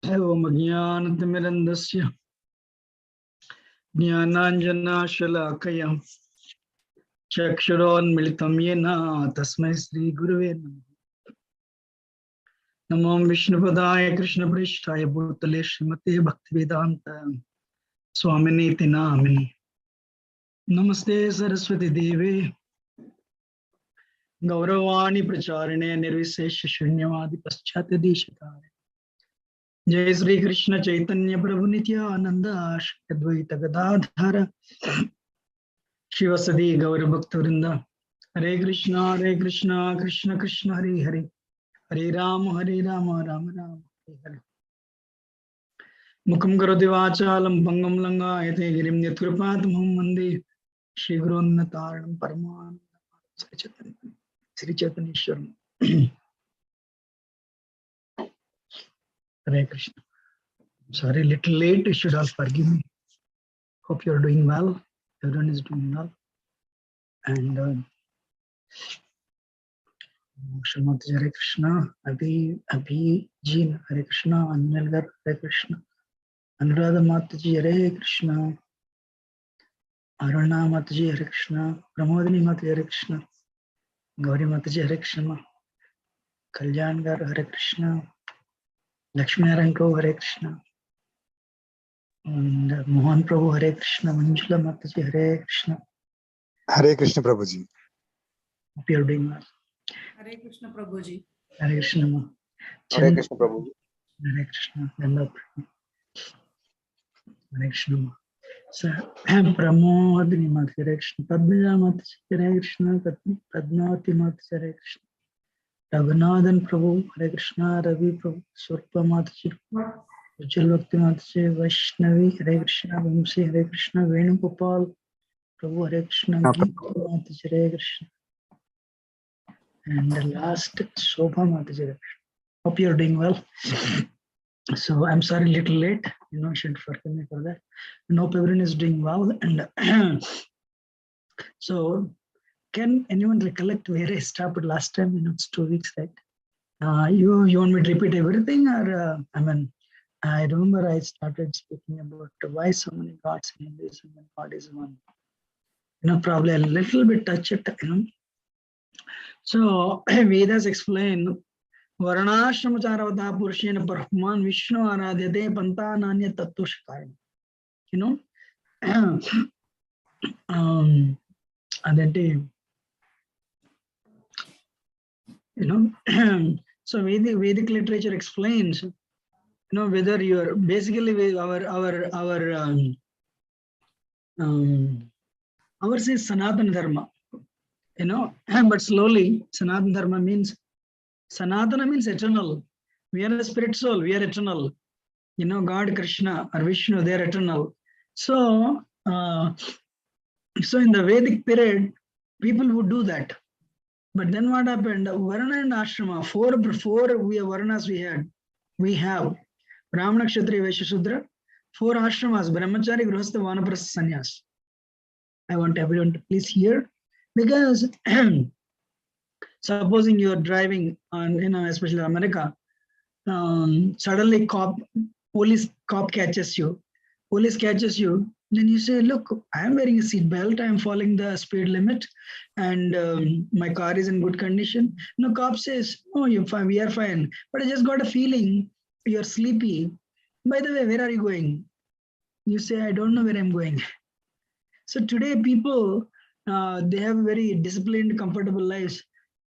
Om Jnanatimirandasya Jnananjanashalakaya Chakshuronmilitam Yena Tasmai Sri Guruve Namo Vishnupadaya Krishna Prishtaya Bhutale Srimate Bhaktivedanta Swaminiti Namini Namaste Saraswati Devi Gauravani Pracharine Nirvisesha Shunyavadi Paschati Dishitare Jai Sri Krishna Chaitanya Prabhu Nityananda Shri Advaita Gadadhara Shivasadi Gaura Bhakta Hare Krishna, Krishna Krishna, Hare Hare, Hare Rama, Rama Rama, Hare Hare. Mukam Karoti Vachalam, Bangam Langa, Yate Girim Yatkripatamham Mande, Shri Gurunataram Paraman, Sri Chaitanyeshwaram. Hare Krishna. Sorry, little late, you should all forgive me. Hope you're doing well. Everyone is doing well. And Shrimati Hare Krishna, Abhi Jean Hare Krishna, Anilgar Hare Krishna, Anuradha Mataji Hare Krishna, Aruna Mataji Hare Krishna, Pramodini Mataji Hare Krishna, Gauri Mataji Hare Krishna, Kalyan Gar Hare Krishna, Lakshmi Narayan Prabhu Hare Krishna, and Mohan Prabhu Hare Krishna, Manjula Mataji Hare Krishna. Hare Krishna Prabhuji. Hope you are doing well. Hare Krishna Prabhuji. Hare Krishna. Hare Krishna Prabhuji. Hare Krishna. Hare Krishna. So, Pramodini Mataji Hare Krishna, Padmaja Mataji Hare Krishna, Padmavati Mataji Hare Krishna, Raghunadan Prabhu Hare Krishna, Ravi Prabhu, Surpa Mataji, Ujjal Bhakti Mataji, Vaishnavi Hare Krishna, Vamsi Hare Krishna, Venugopal Prabhu Hare Krishna, Geeta Mataji Hare Krishna, and the last Shobha Mataji Hare Krishna. Hope you are doing well. So I'm sorry, little late. You should forgive me for that. And hope everyone is doing well. And so, can anyone recollect where I stopped last time? It's 2 weeks, right? You want me to repeat everything, or I remember I started speaking about why so many gods in Hinduism and God is one. Probably a little bit touch it. So Vedas explain. Varnashramacharvata Purushena Brahman Vishnu Aradhyate Pantananya Tattushkaya. So Vedic literature explains, whether you're basically ours is Sanatana Dharma, but slowly Sanatana Dharma means Sanatana means eternal. We are a spirit soul, we are eternal. God, Krishna, or Vishnu, they are eternal. So, in the Vedic period, people would do that. But then what happened? Varna and Ashrama, four Varnas we have. Brahmana, Kshatriya, Vaishya, Shudra, 4 ashramas, Brahmachari, Grihastha, Vanaprastha, Sannyas. I want everyone to please hear, because supposing you are driving on, especially America, suddenly police cop catches you. Then you say, look, I am wearing a seat belt, I am following the speed limit, and my car is in good condition. Cop says, oh, you're fine, we are fine. But I just got a feeling you're sleepy. By the way, where are you going? You say, I don't know where I'm going. So today people, they have very disciplined, comfortable lives.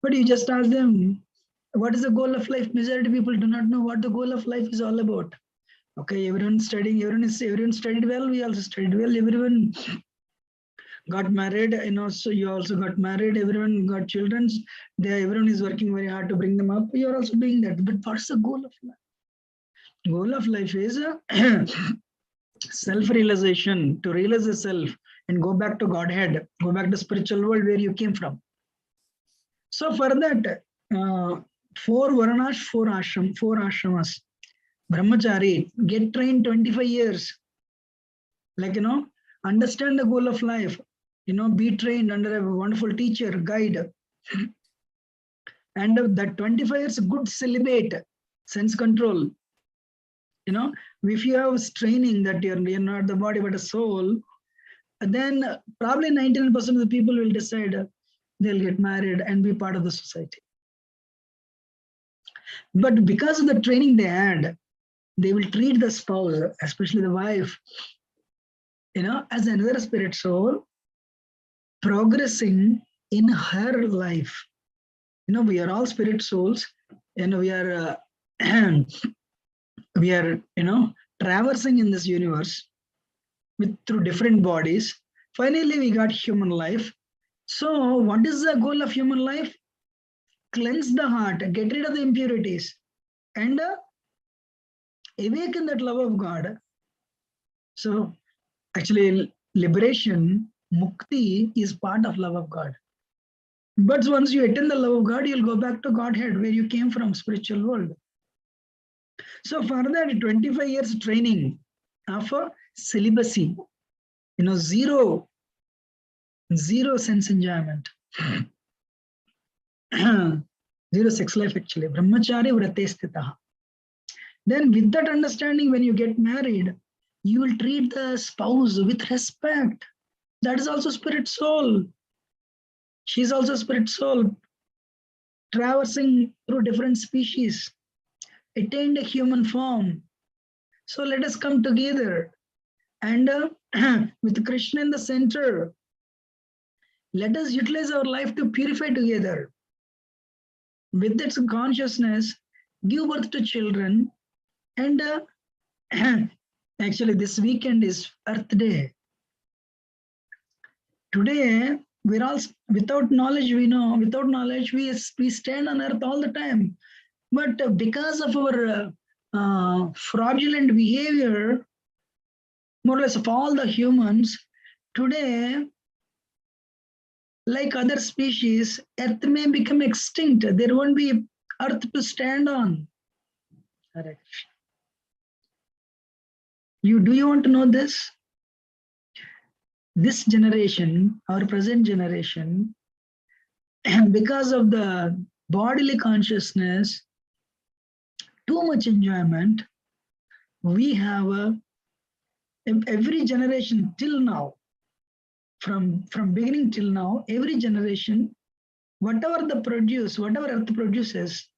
But you just ask them, what is the goal of life? Majority of people do not know what the goal of life is all about. Okay, everyone studying, everyone studied well, we also studied well, everyone got married, so you also got married, everyone got children, everyone is working very hard to bring them up, you're also doing that. But what's the goal of life? Goal of life is self-realization, to realize the self and go back to Godhead, go back to spiritual world where you came from. So for that, 4 Varanas, 4 ashramas. Brahmachari, get trained 25 years. Understand the goal of life. Be trained under a wonderful teacher, guide. And that 25 years, good celibate, sense control. if you have training that you're not the body but a soul, then probably 99% of the people will decide they'll get married and be part of the society. But because of the training they had, they will treat the spouse, especially the wife, as another spirit soul progressing in her life. We are all spirit souls, and we are traversing in this universe through different bodies. Finally, we got human life. So what is the goal of human life? Cleanse the heart, get rid of the impurities, and awaken that love of God. So actually, liberation, mukti, is part of love of God. But once you attain the love of God, you'll go back to Godhead, where you came from, spiritual world. So for that 25 years training of celibacy, zero sense enjoyment, zero sex life actually, brahmachari vrate sthitaha. Then with that understanding, when you get married, you will treat the spouse with respect. That is also spirit soul. She's also spirit soul, traversing through different species, attained a human form. So let us come together and with Krishna in the center, let us utilize our life to purify together. With its consciousness, give birth to children. And actually this weekend is Earth Day. Today, we're all, without knowledge, without knowledge, we stand on Earth all the time. But because of our fraudulent behavior, more or less of all the humans, today, like other species, Earth may become extinct. There won't be Earth to stand on. Do you want to know this? This generation, our present generation, because of the bodily consciousness, too much enjoyment, we have every generation till now, from beginning till now, every generation, whatever Earth produces,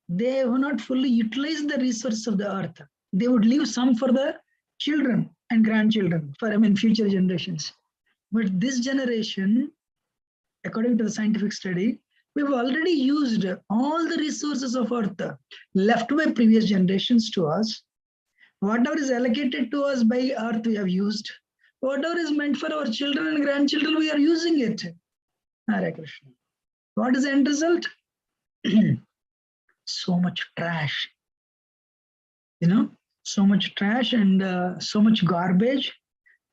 they have not fully utilized the resources of the Earth. They would leave some for the children and grandchildren, for future generations. But this generation, according to the scientific study, we've already used all the resources of Earth left by previous generations to us. Whatever is allocated to us by Earth, we have used. Whatever is meant for our children and grandchildren, we are using it. Hare Krishna. What is the end result? So much trash. So much trash and so much garbage.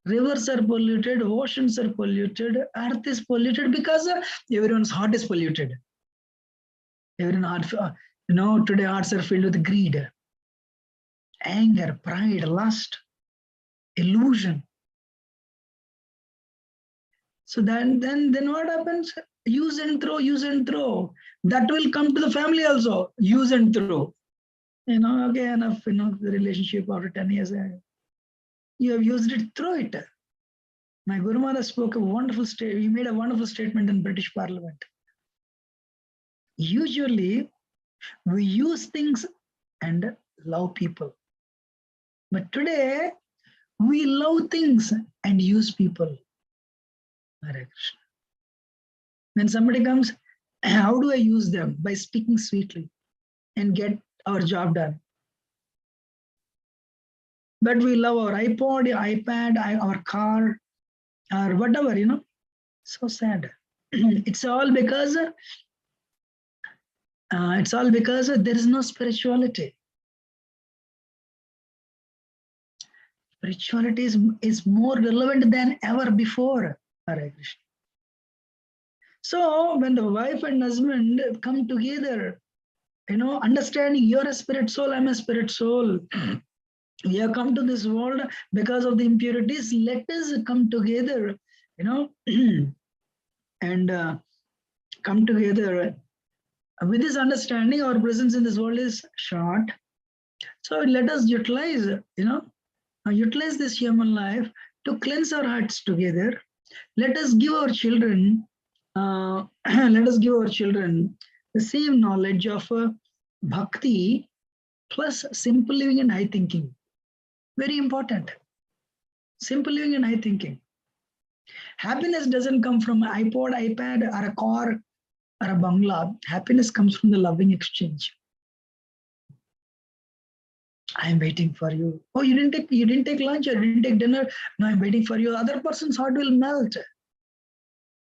Rivers are polluted, oceans are polluted, Earth is polluted because everyone's heart is polluted. Everyone's heart, today hearts are filled with greed, anger, pride, lust, illusion. So then what happens? Use and throw, use and throw. That will come to the family also. Use and throw. Okay, enough. The relationship after 10 years, you have used it, throw it. My Guru Maharaj spoke a wonderful statement. He made a wonderful statement in British Parliament. Usually, we use things and love people. But today, we love things and use people. Hare Krishna. When somebody comes, how do I use them? By speaking sweetly and get our job done. But we love our iPod, iPad, our car, or whatever, So sad. It's all because there is no spirituality. Spirituality is more relevant than ever before. Hare Krishna. So when the wife and husband come together, understanding you're a spirit soul, I'm a spirit soul. We have come to this world because of the impurities. Let us come together, and come together. With this understanding, our presence in this world is short. So let us utilize, utilize this human life to cleanse our hearts together. Let us give our children, let us give our children the same knowledge of bhakti plus simple living and high thinking. Very important. Simple living and high thinking. Happiness doesn't come from an iPod, iPad, or a car, or a bungalow. Happiness comes from the loving exchange. I am waiting for you. Oh, you didn't take lunch, or you didn't take dinner. No, I'm waiting for you. Other person's heart will melt.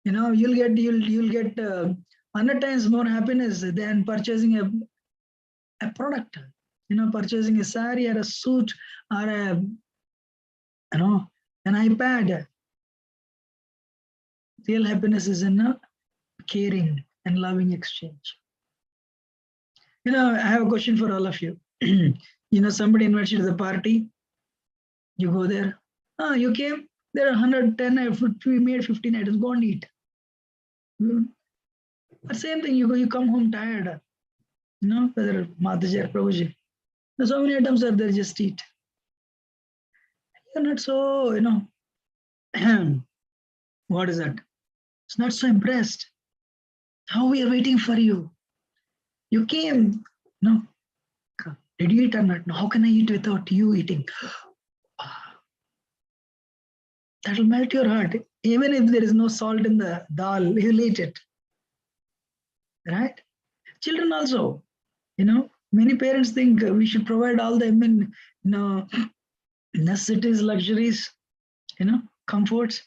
You'll get 100 times more happiness than purchasing a product. Purchasing a sari or a suit or an iPad. Real happiness is in a caring and loving exchange. I have a question for all of you. Somebody invites you to the party. You go there. Oh, you came. There are 110. We made 15 items. Go and eat. But same thing. You come home tired. Whether Mataji or Prabhuji. So many items are there. Just eat. You're not so. What is that? It's not so impressed. How we are waiting for you. You came. No. Did you eat or not? No. How can I eat without you eating? That will melt your heart. Even if there is no salt in the dal, you'll eat it. Right? Children also. Many parents think we should provide all the necessities, luxuries, comforts.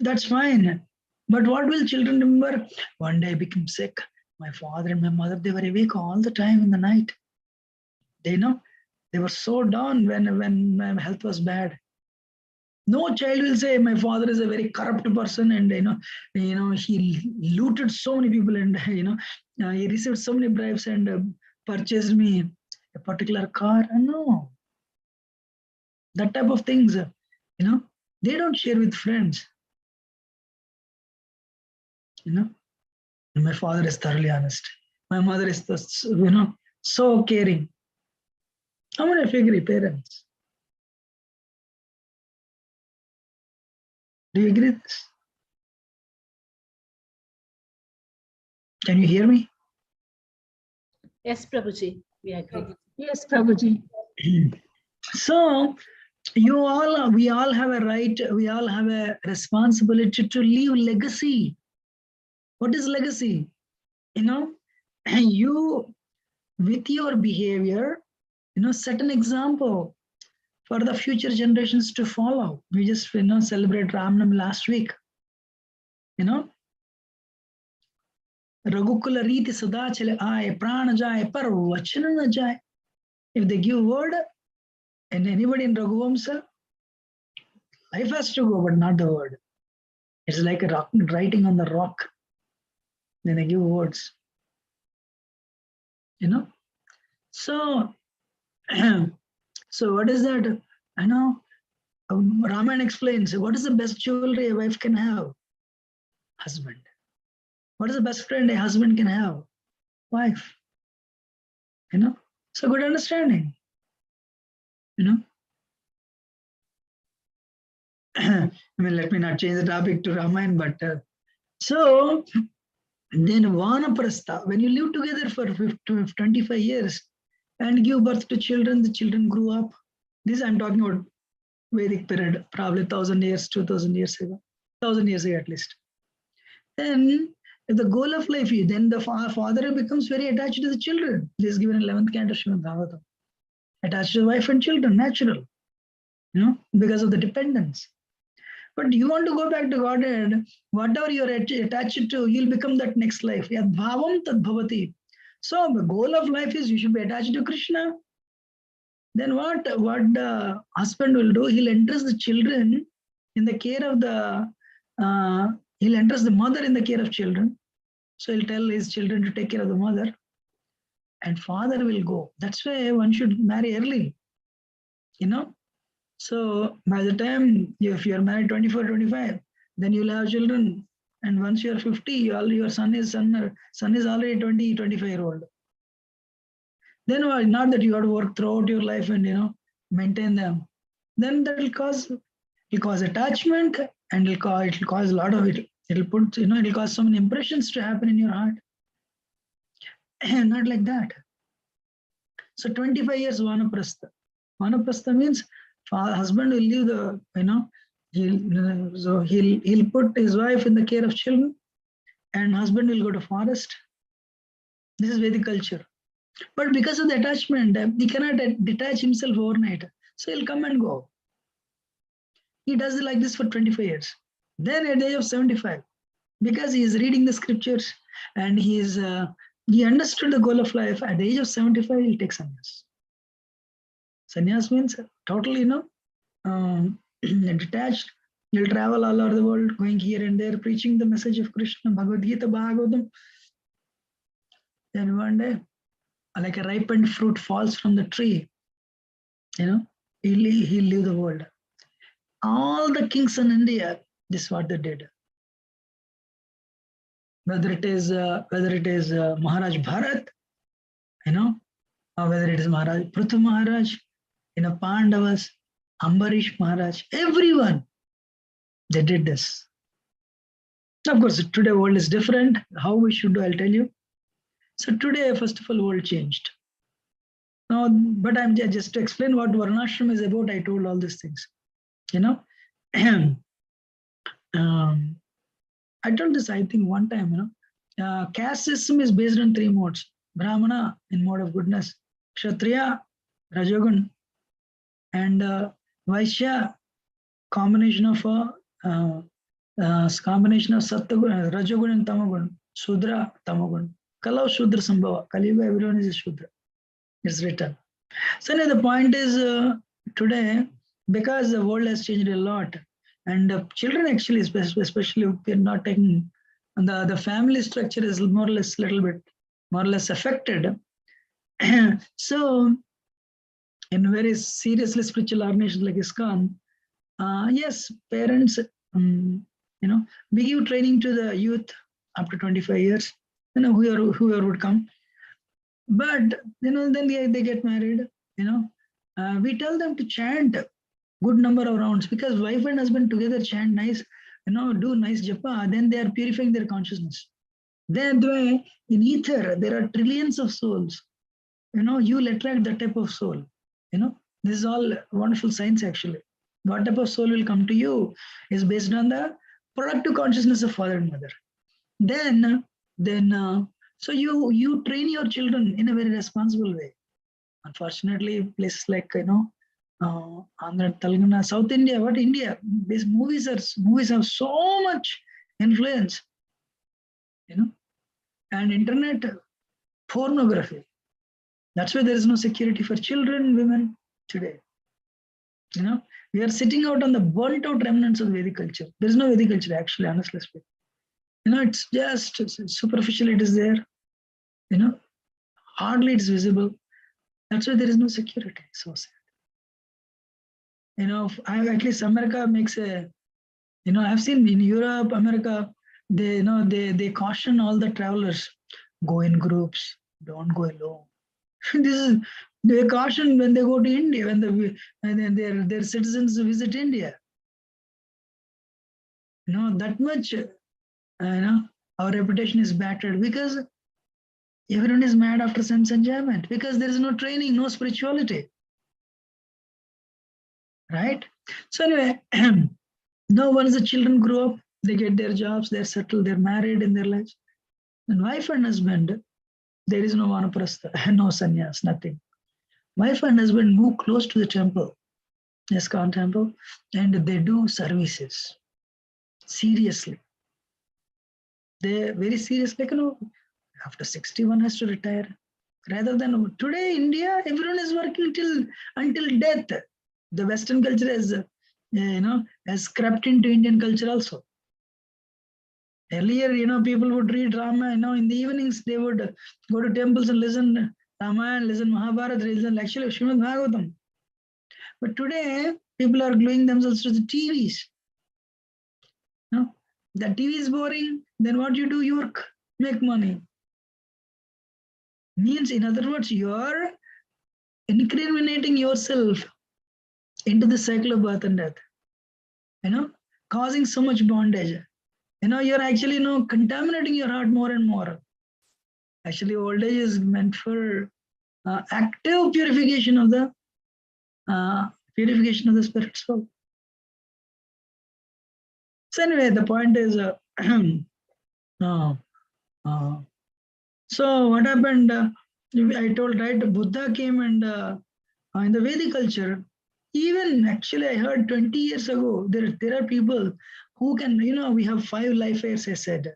That's fine. But what will children remember? One day I became sick. My father and my mother, they were awake all the time in the night. They were so down when my health was bad. No child will say my father is a very corrupt person and he looted so many people and he received so many bribes and purchased me a particular car. No, that type of things, they don't share with friends. My father is thoroughly honest. My mother is so caring. How many of you agree, parents? Do you agree with this? Can you hear me? Yes, Prabhuji, we agree. Yes, Prabhuji. So we all have a right, we all have a responsibility to leave legacy. What is legacy? You with your behavior, set an example for the future generations to follow. We just celebrate Ramnam last week. Raghukula Riti Sada Chale Aaye, Prana Jaye, Par Vachana Na Jaye. If they give word, and anybody in Raghuvamsa, life has to go, but not the word. It's like a rock, writing on the rock. Then they give words. So, so what is that? Ramayana explains, what is the best jewelry a wife can have? Husband. What is the best friend a husband can have? Wife. So good understanding. Let me not change the topic to Ramayana, but so then Vanaprastha, when you live together for 25 years and give birth to children, the children grew up. This I'm talking about Vedic period, probably 1,000 years, 2,000 years ago, 1,000 years ago at least. Then if the goal of life is, then the father becomes very attached to the children. This is given in 11th canto Srimad Bhagavatam. Attached to wife and children, natural, because of the dependence. But you want to go back to Godhead, whatever you're attached to, you'll become that next life. Yad bhavam tad bhavati. So the goal of life is you should be attached to Krishna. Then what the husband will do, he'll entrust the children in the care of he'll entrust the mother in the care of children. So he'll tell his children to take care of the mother. And father will go. That's why one should marry early. So by the time, if you're married 24, 25, then you'll have children. And once you're 50, your son is already 20, 25-year-old. then not that you have to work throughout your life and maintain them. Then that will cause attachment, and it'll cause a lot of it. It'll put it'll cause so many impressions to happen in your heart. And not like that. So 25 years vanaprastha. Vanaprastha means husband will leave the he'll put his wife in the care of children, and husband will go to forest. This is Vedic culture. But because of the attachment, he cannot detach himself overnight. So he'll come and go. He does it like this for 25 years. Then at the age of 75, because he is reading the scriptures and he understood the goal of life, at the age of 75, he'll take sannyas. Sannyas means totally, detached. He'll travel all over the world, going here and there, preaching the message of Krishna, Bhagavad Gita, Bhagavatam. Then one day, like a ripened fruit falls from the tree, he'll leave the world. All the kings in India, this is what they did. Whether it is Maharaj Bharat, or whether it is Maharaj Prithu Maharaj, Pandavas, Ambarish Maharaj, everyone, they did this. Of course, today world is different. How we should do, I'll tell you. So today, first of all, world changed. Now, but I'm just to explain what Varnashram is about, I told all these things. I told this, I think, one time, caste system is based on 3 modes. Brahmana, in mode of goodness. Kshatriya, Rajogun. And Vaishya, combination of Sattvagun, Rajogun and Tamagun. Shudra, Tamagun. Kalau Shudra Sambhava. Kali Yuga, everyone is a Shudra. It's written. So now the point is, today, because the world has changed a lot, and children actually, especially if they're not taking, the family structure is more or less affected. So in very seriously spiritual organizations like ISKCON, yes, parents, we give training to the youth up to 25 years, whoever would come. But then they get married. We tell them to chant good number of rounds, because wife and husband together chant nice, do nice japa, then they are purifying their consciousness. That way, in ether, there are trillions of souls. You will attract that type of soul. This is all wonderful science actually. What type of soul will come to you is based on the productive consciousness of father and mother. Then, so you train your children in a very responsible way. Unfortunately, places like Andhra, Telangana, South India, India, these movies have so much influence, and internet, pornography. That's why there is no security for children, women today. We are sitting out on the burnt out remnants of Vedic culture. There is no Vedic culture actually, honestly speaking. It's just superficial, it is there. Hardly it's visible. That's why there is no security. So sad. At least America makes a, I've seen in Europe, America, they caution all the travelers, go in groups, don't go alone. They caution when they go to India, when their citizens visit India. That much, our reputation is battered because everyone is mad after sense enjoyment, because there is no training, no spirituality. Right? So anyway, now once the children grow up, they get their jobs, they're settled, they're married in their lives. And wife and husband, there is no vanaprastha, no sannyas, nothing. Wife and husband move close to the temple, ISKCON temple, and they do services. Seriously. They're very serious, like, after 61 has to retire. Rather than today, India, everyone is working until death. The Western culture has crept into Indian culture also. Earlier, people would read Rama, in the evenings, they would go to temples and listen Ramayana, listen Mahabharata, listen actually Srimad Bhagavatam. But today, people are gluing themselves to the TVs. The TV is boring, then what you do? You work, make money. Means, in other words, you are incriminating yourself into the cycle of birth and death, causing so much bondage. You're actually, contaminating your heart more and more. Actually, old age is meant for active purification of the spirit soul. So anyway, the point is, so what happened? I told, right, Buddha came and in the Vedic culture, even actually I heard 20 years ago, there are people who can, we have 5 life airs, I said.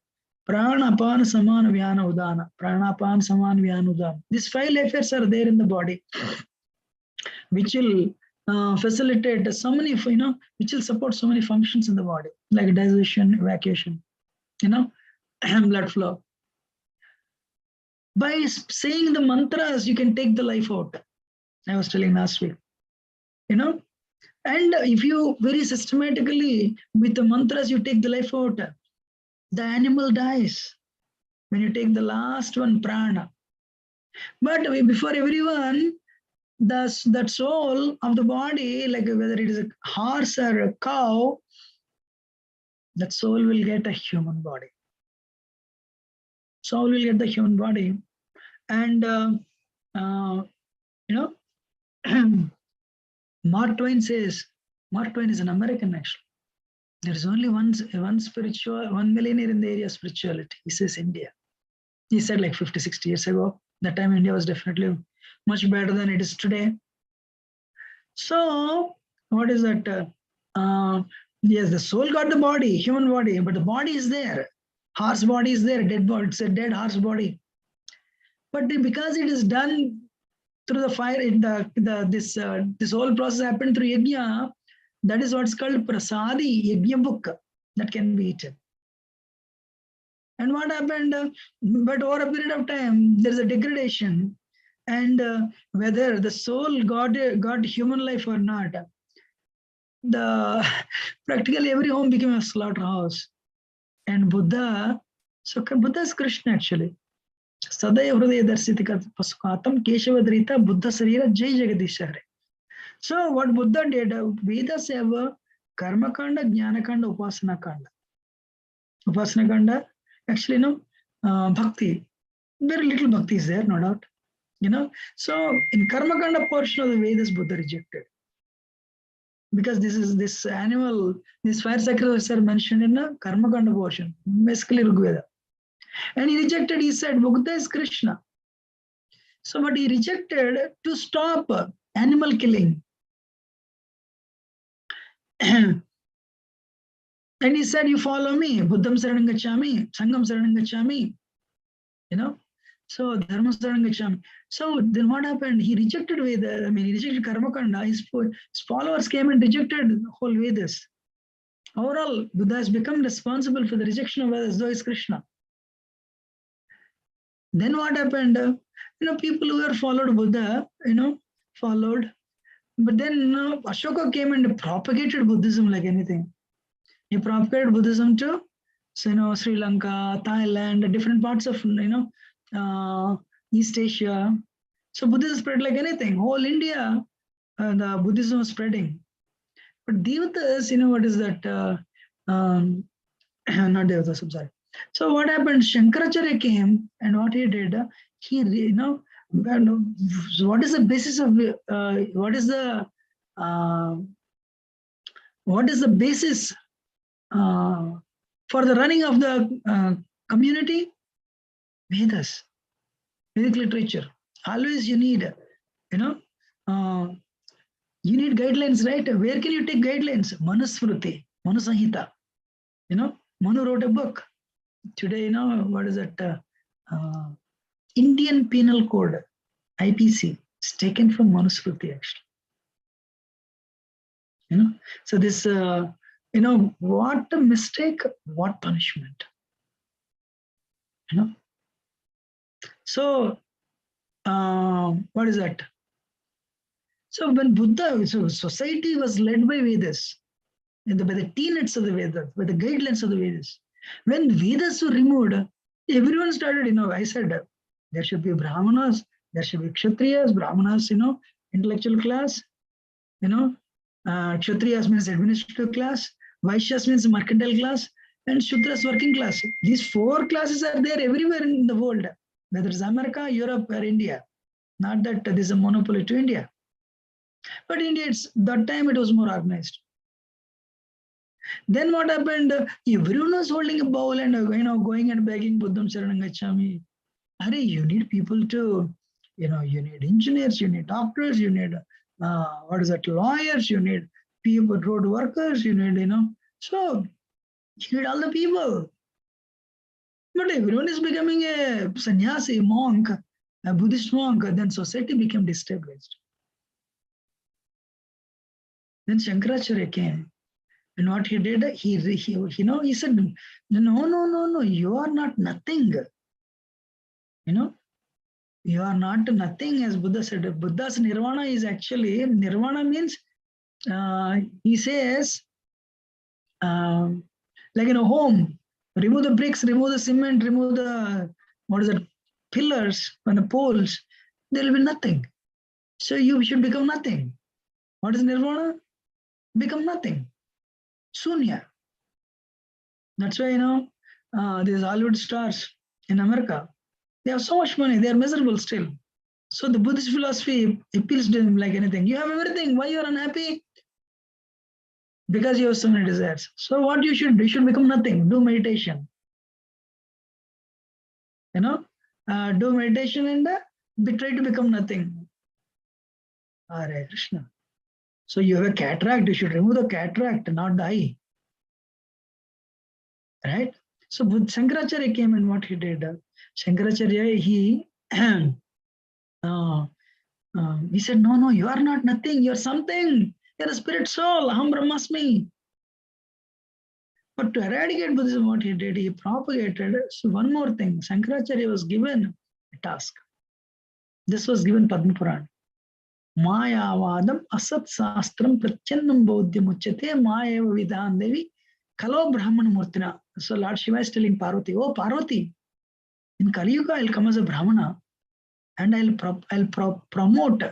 Prana, Apana, Samana, Vyana, Udana. Prana, Apana, Samana, Vyana, Udana. These 5 life airs are there in the body, which will facilitate so many, which will support so many functions in the body, like digestion, evacuation, blood flow. By saying the mantras, you can take the life out. I was telling last week, and if you very systematically with the mantras, you take the life out, the animal dies when you take the last one, prana. But before everyone, that soul of the body, like whether it is a horse or a cow, that soul will get a human body. Soul will get the human body. And, Mark Twain says, Mark Twain is an American actually. There is only one millionaire in the area of spirituality. He says India. He said like 50, 60 years ago. That time India was definitely much better than it is today. So what is that? Yes, the soul got the body, human body, but the body is there. Horse body is there, dead body. It's a dead horse body. But because it is done through the fire, this whole process happened through yajna. That is what's called prasadi, yajna book, that can be eaten. And what happened? But over a period of time, there is a degradation, and whether the soul got human life or not, practically every home became a slaughterhouse. And Buddha, so Buddha is Krishna actually. Sadaya Hridaya Darsitika Pasukatam Keshavadrita Buddha Sarira Jai Jagadishare. So what Buddha did, Vedas have a Karma Kanda, Jnana Kanda, Upasana Kanda. Upasana Kanda, actually, Bhakti. Very little Bhakti is there, no doubt. So in Karma Kanda portion of the Vedas, Buddha rejected. Because this fire sacrifices are mentioned in the Karma Kanda portion, basically Rigveda. And he rejected, he said, Buddha is Krishna. So but he rejected to stop animal killing. And he said, you follow me, Buddham Saranam Gacchami, Sangam Saranam Gacchami, so Dharma Saranam Gacchami. So then what happened? He rejected Veda, he rejected Karma Kanda. His followers came and rejected the whole Vedas. Overall, Buddha has become responsible for the rejection of Vedas, though he's Krishna. Then what happened? People who have followed Buddha, followed. But then Ashoka came and propagated Buddhism like anything. He propagated Buddhism to, Sri Lanka, Thailand, different parts of, East Asia. So Buddhism spread like anything. Whole India, the Buddhism was spreading. But Devatas, what is that? Not Devatas, I'm sorry. So what happened? Shankaracharya came, and what he did, he, what is the basis of, what is the basis for the running of the community? Vedas, Vedic literature. Always you need, you need guidelines, right? Where can you take guidelines? Manusmriti, Manusanhita. Manu wrote a book. Today, what is that? Indian Penal Code, IPC, is taken from Manusmriti actually. So this, what a mistake, what punishment. So, what is that? So when Buddha, society was led by Vedas, by the tenets of the Vedas, by the guidelines of the Vedas. When Vedas were removed, everyone started, I said, There should be Brahmanas, there should be Kshatriyas, Brahmanas, intellectual class, Kshatriyas means administrative class, Vaishyas means mercantile class, and Shudras working class. These four classes are there everywhere in the world, whether it's America, Europe, or India. Not that this is a monopoly to India. But India, that time it was more organized. Then what happened? Everyone was holding a bowl and going and begging Buddham Sharanam Gacchami. Are you need people to, you need engineers, you need doctors, you need lawyers, you need people, road workers, you need, so you need all the people. But everyone is becoming a sannyasi, monk, a Buddhist monk, then society became destabilized. Then Shankaracharya came. And what he did, he said, no, you are not nothing. You are not nothing, as Buddha said. Buddha's nirvana is actually, nirvana means, he says, like in a home, remove the bricks, remove the cement, remove the, pillars and the poles, there will be nothing. So you should become nothing. What is nirvana? Become nothing. Sunya. That's why, these Hollywood stars in America, they have so much money, they are miserable still. So the Buddhist philosophy appeals to them like anything. You have everything, why you are unhappy? Because you have so many desires. So what you should do, you should become nothing, do meditation. Do meditation and try to become nothing. Hare Krishna. So you have a cataract, you should remove the cataract, not the eye. Right? So Shankaracharya came and what he did, Shankaracharya, he said, no, you are not nothing, you are something. You are a spirit soul, Aham Brahmasmi. But to eradicate Buddhism, what he did, he propagated. So one more thing, Shankaracharya was given a task. This was given Padma Purana. Mayavadam asat sastram pratyannam bodhyam uchyate mayeva vidhan devi kalo brahmana murtina. So Lord Shiva is telling Parvati, oh Parvati, in Kali Yuga I'll come as a Brahmana and I'll promote,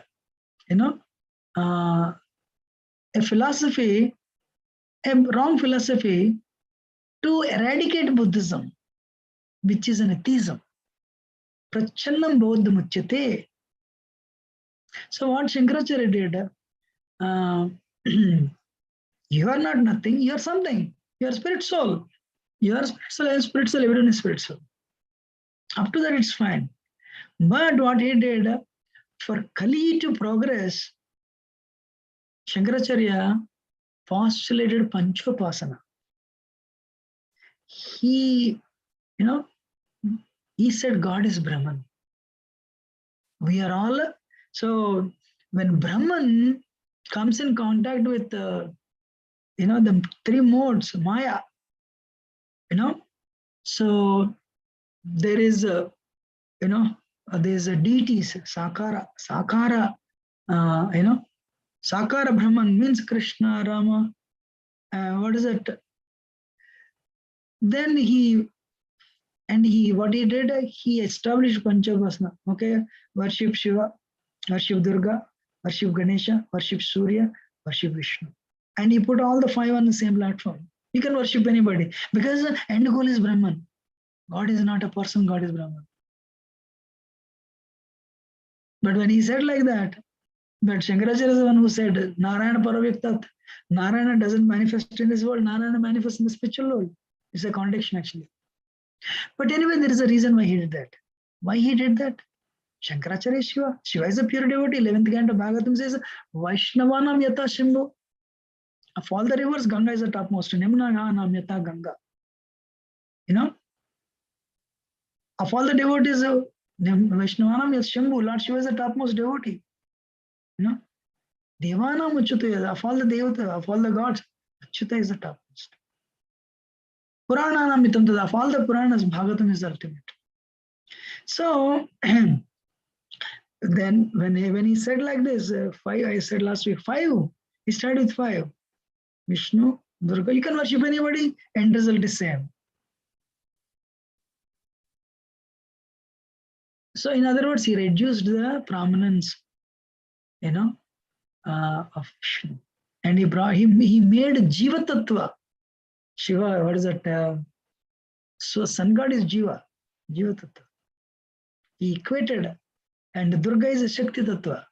a philosophy, a wrong philosophy to eradicate Buddhism, which is an atheism. Prachannam bodhyam uchyate. So what Shankaracharya did, you are not nothing, you are something. You are spirit soul. You are spirit soul, and spirit soul, everyone is spirit soul. Up to that, it's fine. But what he did, for Kali to progress, Shankaracharya postulated Panchopasana. He, he said God is Brahman. We are all, so when Brahman comes in contact with, the three modes, Maya, so there is a, there's a deities, Sakara, Sakara Brahman means Krishna, Rama, what is it? Then what he did, he established Panchapasana, okay? Worship Shiva, worship Durga, worship Ganesha, worship Surya, worship Vishnu. And he put all the five on the same platform. You can worship anybody because the end goal is Brahman. God is not a person, God is Brahman. But when he said like that, but Shankaracharya is the one who said, Narayana Paravyaktat, Narayana doesn't manifest in this world, Narayana manifests in the spiritual world. It's a contradiction actually. But anyway, there is a reason why he did that. Why he did that? Shankaracharya is Shiva. Shiva is a pure devotee. 11th canto Bhagavatam says, Vaishnavanam yata Shambhu. Of all the rivers, Ganga is the topmost. Yamuna nam yata Ganga. Of all the devotees, Vaishnavanam yata Shambhu. Lord Shiva is the topmost devotee. Devanam Achyuta. Of all the devata, of all the gods, Achyuta is the topmost. Purananam mitam tada. Of all the Puranas, Bhagavatam is the ultimate. So, then when he said like this, 5, I said last week, 5, he started with 5. Vishnu, Durga, you can worship anybody, end result is same. So in other words, he reduced the prominence, of Vishnu. And he made Jiva Tattva. Shiva, what is that? So sun god is Jiva Tattva. He equated, and Durga is a Shakti Tattva.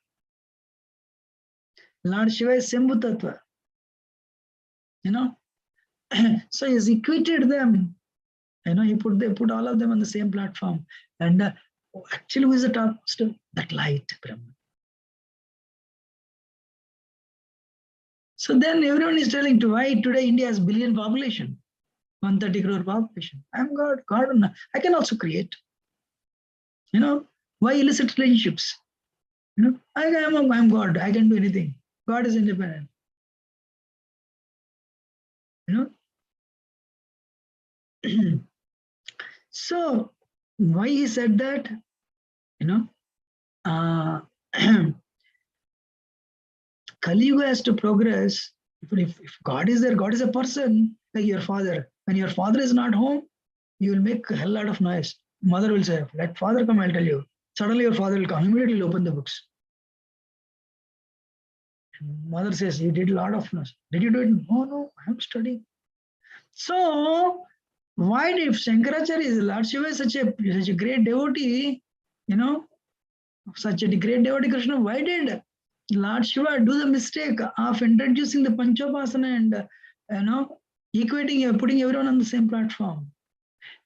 Lord Shiva is Sambhu Tattva. So he's equated them. He put all of them on the same platform. And actually, who is the top still? That light, Brahman. So then everyone is telling to why today India has billion population, 130 crore population. I'm God. God, I can also create. Why illicit relationships? I'm God. I can do anything. God is independent. So why he said that? Kali Yuga has to progress. If God is there, God is a person, like your father. When your father is not home, you will make a hell lot of noise. Mother will say, let father come, I'll tell you. Suddenly your father will come, immediately open the books. Mother says, you did a lot of noise. Did you do it? No, I'm studying. So why if Shankaracharya, Lord Shiva is such a great devotee, such a great devotee Krishna, why did Lord Shiva do the mistake of introducing the Panchopasana and equating, putting everyone on the same platform?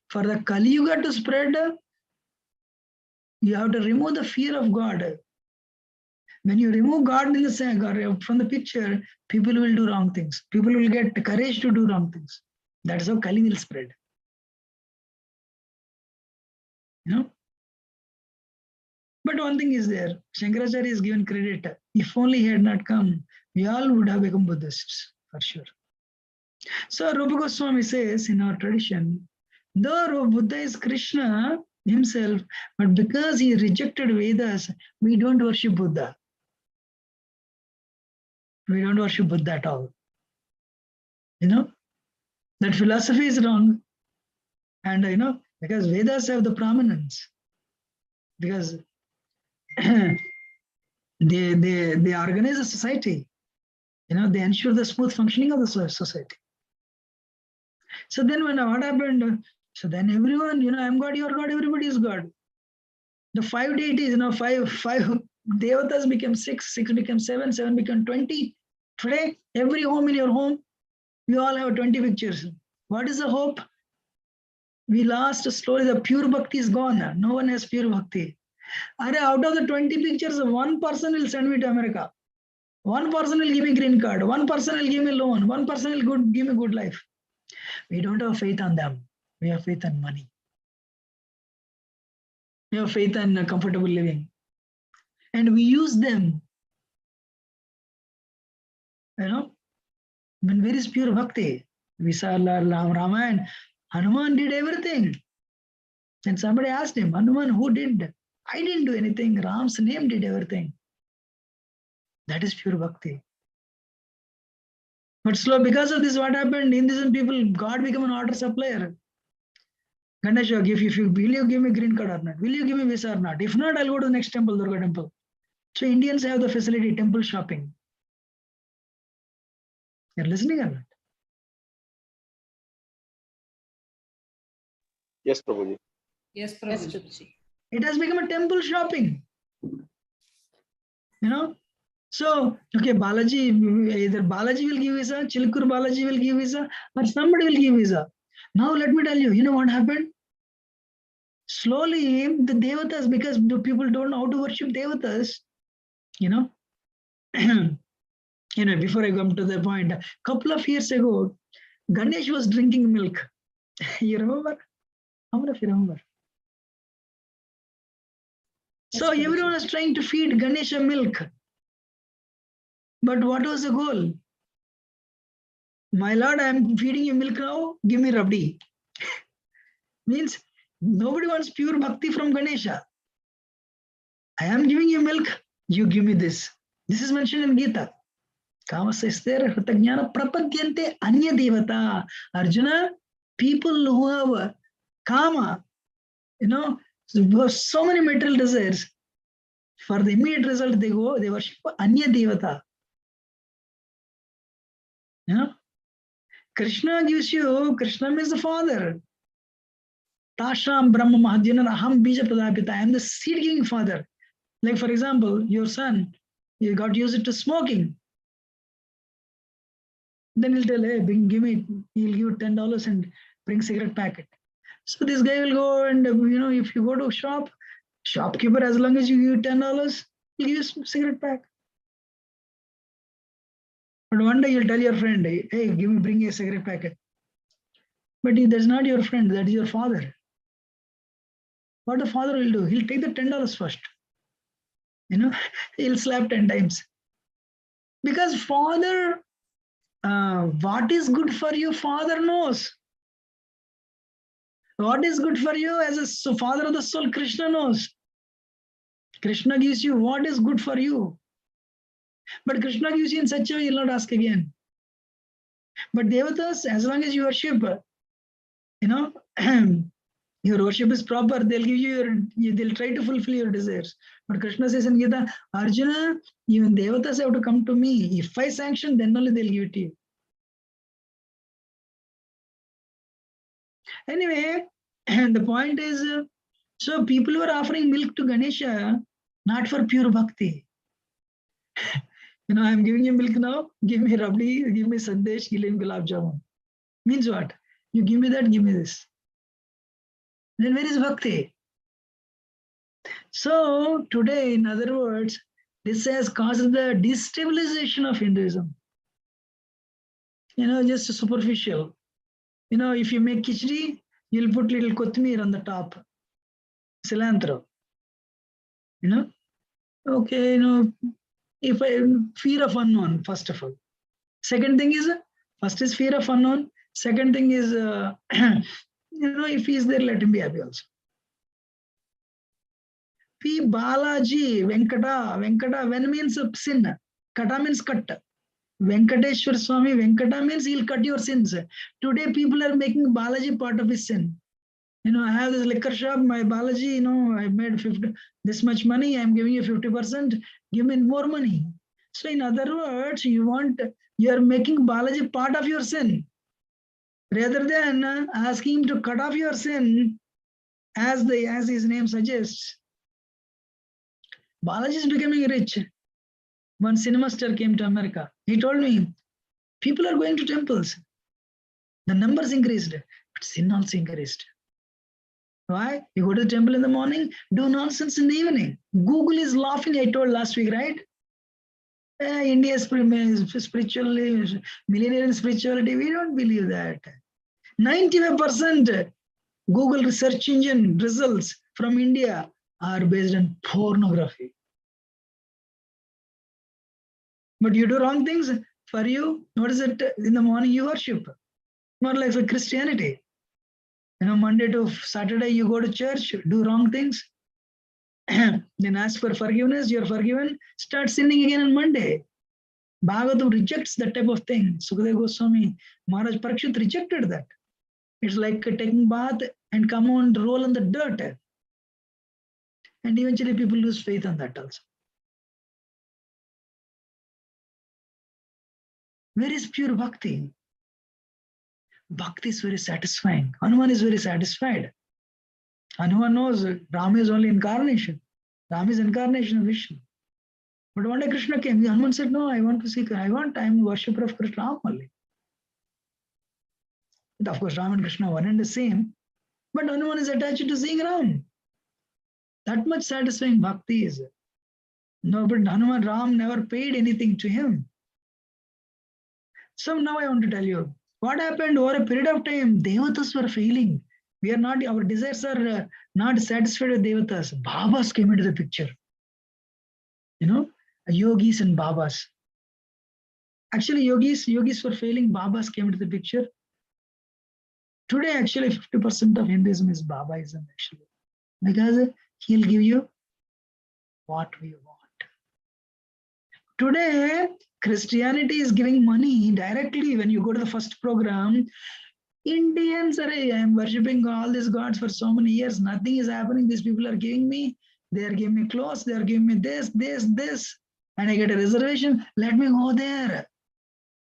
For the Kali Yuga to spread, you have to remove the fear of God. When you remove God in the from the picture, people will do wrong things. People will get courage to do wrong things. That's how Kali will spread. But one thing is there, Shankaracharya is given credit. If only he had not come, we all would have become Buddhists, for sure. So Rupa Goswami says in our tradition, though Buddha is Krishna himself, but because he rejected Vedas, we don't worship Buddha. We don't worship Buddha at all. That philosophy is wrong. And because Vedas have the prominence, because they organize a society, they ensure the smooth functioning of the society. So then what happened? So then everyone, I'm God, you're God, everybody is God. The 5 deities, 5 devatas became 6, 6 became 7, 7 became 20. Today, every home in your home, you all have 20 pictures. What is the hope? We lost slowly, the pure bhakti is gone. No one has pure bhakti. Out of the 20 pictures, one person will send me to America. One person will give me green card. One person will give me loan. One person will give me good life. We don't have faith on them. We have faith on money. We have faith on comfortable living. And we use them. When where is pure bhakti? We saw Rama and Hanuman did everything. And somebody asked him, Hanuman, who did? I didn't do anything. Ram's name did everything. That is pure bhakti. But because of this, what happened? Hinduism people, God became an order supplier. Ganesha, will you give me green card or not? Will you give me visa or not? If not, I'll go to the next temple, Durga temple. So Indians have the facility, temple shopping. You're listening or not? Yes, Prabhuji. Yes, Prabhuji. It has become a temple shopping. So, okay, Balaji, either Balaji will give visa, Chilkur Balaji will give visa, or somebody will give visa. Now let me tell you, what happened? Slowly, the devatas, because the people don't know how to worship devatas, before I come to the point, a couple of years ago, Ganesh was drinking milk. You remember? How many of you remember? So everyone was trying to feed Ganesha milk. But what was the goal? My lord, I am feeding you milk now, give me rabdi. Means nobody wants pure bhakti from Ganesha. I am giving you milk, you give me this. This is mentioned in Gita. Kamasasthera hritagnyana prapadyante anya devata. Arjuna, people who have kama, So we have so many material desires. For the immediate result, they worship Anya Devata. You know? Krishna means the father. Tashram Brahma Mahadyanar Aham Bija Pradapita. I am the seed giving father. Like, for example, your son, you got used to smoking. Then he'll tell, hey, give me, he'll give you $10 and bring cigarette packet. So this guy will go and, if you go to shopkeeper, as long as you give $10, he'll give you cigarette pack. But one day you'll tell your friend, hey, bring me a cigarette packet. But that's not your friend, that is your father. What the father will do? He'll take the $10 first. He'll slap 10 times. Because father, what is good for you, father knows. What is good for you as a father of the soul, Krishna knows. Krishna gives you what is good for you. But Krishna gives you in such a way, you'll not ask again. But Devatas, as long as you worship, your worship is proper, they'll give you they'll try to fulfill your desires. But Krishna says in Gita, Arjuna, even Devatas have to come to me. If I sanction, then only they'll give it to you. Anyway, and the point is, so people were offering milk to Ganesha, not for pure bhakti. I'm giving you milk now, give me rabdi, give me sandesh, give me gulab jamun. Means what? You give me that, give me this. Then where is bhakti? So today, in other words, this has caused the destabilization of Hinduism. Just superficial. If you make khichdi, you'll put little kothmir on the top, cilantro. Okay, if fear of unknown, first of all. Second thing is, first is fear of unknown. Second thing is, if he is there, let him be happy also. P. Balaji, Venkata, Ven means sin. Kata means cut. Venkateshwar Swami, Venkata means he'll cut your sins. Today, people are making Balaji part of his sin. I have this liquor shop, my Balaji, I made this much money, I'm giving you 50%, give me more money. So in other words, you are making Balaji part of your sin. Rather than asking him to cut off your sin, as his name suggests. Balaji is becoming rich. One cinema star came to America. He told me, people are going to temples. The numbers increased, but sin also increased. Why? You go to the temple in the morning, do nonsense in the evening. Google is laughing, I told last week, right? India is spiritually, millennial in spirituality. We don't believe that. 95% Google search engine results from India are based on pornography. But you do wrong things. For you, what is it? In the morning you worship. Not like for Christianity. Monday to Saturday you go to church, do wrong things. Then ask for forgiveness, you're forgiven. Start sinning again on Monday. Bhagavatam rejects that type of thing. Sukadeva Goswami, Maharaj Parikshit rejected that. It's like taking bath and come on, roll on the dirt. And eventually people lose faith on that also. Where is pure bhakti? Bhakti is very satisfying. Hanuman is very satisfied. Hanuman knows Rama is only incarnation. Rama is incarnation of Vishnu. But one day Krishna came. Hanuman said, no, I am a worshipper of Krishna only. Of course, Ram and Krishna are one and the same. But Hanuman is attached to seeing Ram. That much satisfying bhakti is. No, but Ram never paid anything to him. So now I want to tell you, what happened over a period of time, Devatas were failing. Our desires are not satisfied with Devatas. Babas came into the picture. Yogis and Babas. Actually, yogis were failing, Babas came into the picture. Today, actually, 50% of Hinduism is Babaism, actually. Because he'll give you what we want. Today, Christianity is giving money directly when you go to the first program. Indians are, I am worshipping all these gods for so many years. Nothing is happening. These people are giving me, they are giving me clothes, they are giving me this, and I get a reservation. Let me go there.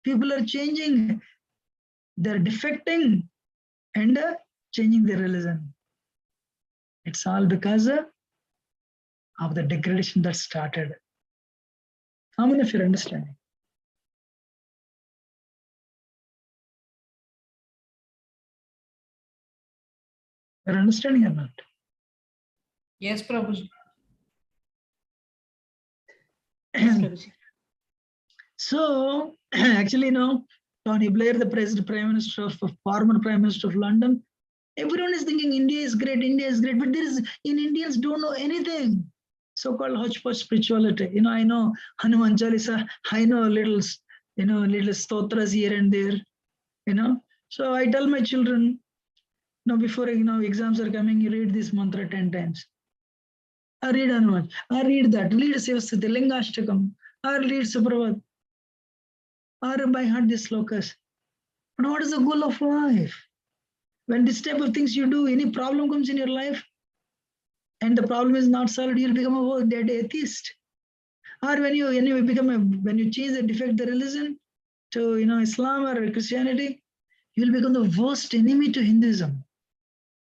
People are changing, they're defecting and changing their religion. It's all because of the degradation that started. How many of you are understanding? You're understanding or not? Yes, Prabhuji. Yes, Prabhuji. So, actually, Tony Blair, the former Prime Minister of London, everyone is thinking India is great, but Indians don't know anything. So-called hodgepodge spirituality. I know Hanuman Chalisa, I know little stotras here and there, So I tell my children, before exams are coming, you read this mantra 10 times. I read Hanuman, I read that, read Sivasthiti, Lingashtakam, I read Supravat, or by heart these slokas. But what is the goal of life? When this type of things you do, any problem comes in your life, and the problem is not solved, you'll become a dead atheist. Or when you change the defect the religion to Islam or Christianity, you'll become the worst enemy to Hinduism.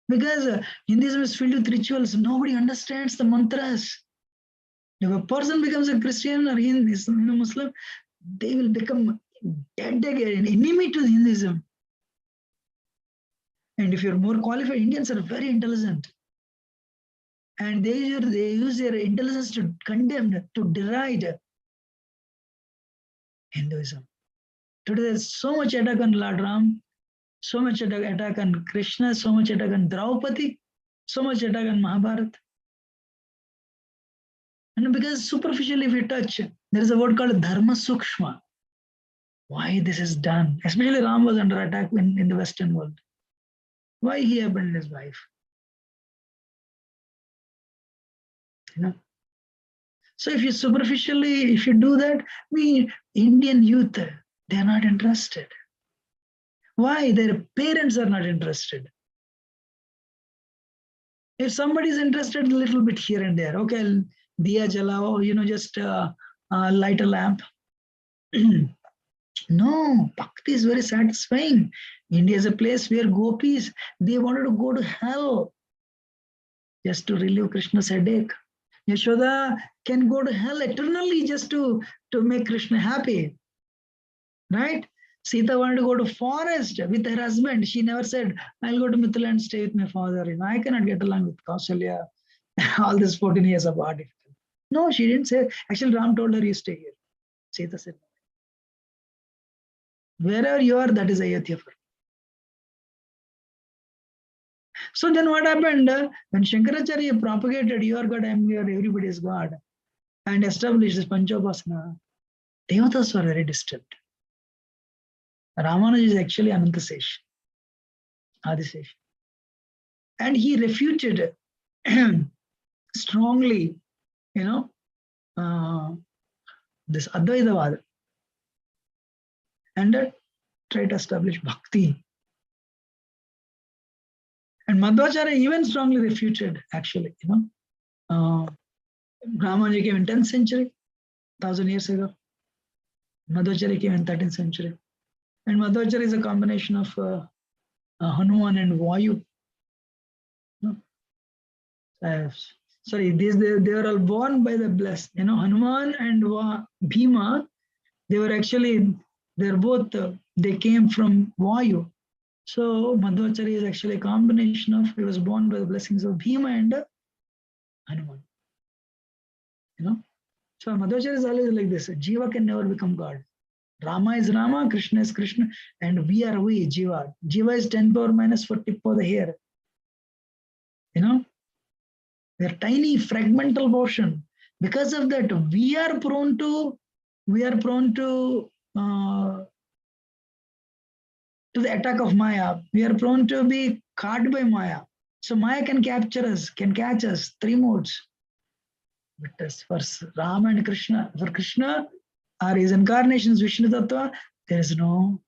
Because Hinduism is filled with rituals, nobody understands the mantras. If a person becomes a Christian or Muslim, they will become dead again, an enemy to Hinduism. And if you're more qualified, Indians are very intelligent. And they use their intelligence to condemn, to deride Hinduism. Today there's so much attack on Lord Ram, so much attack on Krishna, so much attack on Draupadi, so much attack on Mahabharata. And because superficially if you touch, there is a word called Dharma Sukshma. Why this is done? Especially Ram was under attack in the Western world. Why he abandoned his wife? So if you do that, we Indian youth, they are not interested. Why? Their parents are not interested. If somebody is interested a little bit here and there, okay, diya jalao, just light a lamp. No, bhakti is very satisfying. India is a place where gopis, they wanted to go to hell just to relieve Krishna's headache. Yashoda can go to hell eternally just to make Krishna happy. Right? Sita wanted to go to forest with her husband. She never said, I'll go to Mithila and stay with my father. I cannot get along with Kausalya. All this 14 years of art. No, she didn't say. Actually, Ram told her, you stay here. Sita said, wherever you are, that is Ayodhya for me. So then what happened? When Shankaracharya propagated, you are God, I am your, everybody is God, and established this Panchopasana, Devatas were very distant. Ramanuja is actually Anantasesh, Adisesh. And he refuted strongly, this Advaitavada, and tried to establish Bhakti. And Madhvacharya even strongly refuted, actually, Ramanuja came in 10th century, 1000 years ago. Madhvacharya came in 13th century. And Madhvacharya is a combination of Hanuman and Vayu. Sorry, they were all born by the blessed. Hanuman and Bhima, they're both, they came from Vayu. So Madhvacharya is actually a combination of, he was born by the blessings of Bhima and Hanuman. So Madhvacharya is always like this. Jiva can never become God. Rama is Rama, Krishna is Krishna, and we are we, Jiva. Jiva is 10 power minus 40 for the hair. We are tiny, fragmental portion. Because of that, we are prone to the attack of Maya. We are prone to be caught by Maya. So Maya can capture us, can catch us, 3 modes. But as for Rama and Krishna, for Krishna or his incarnations, Vishnu Tattva, there is no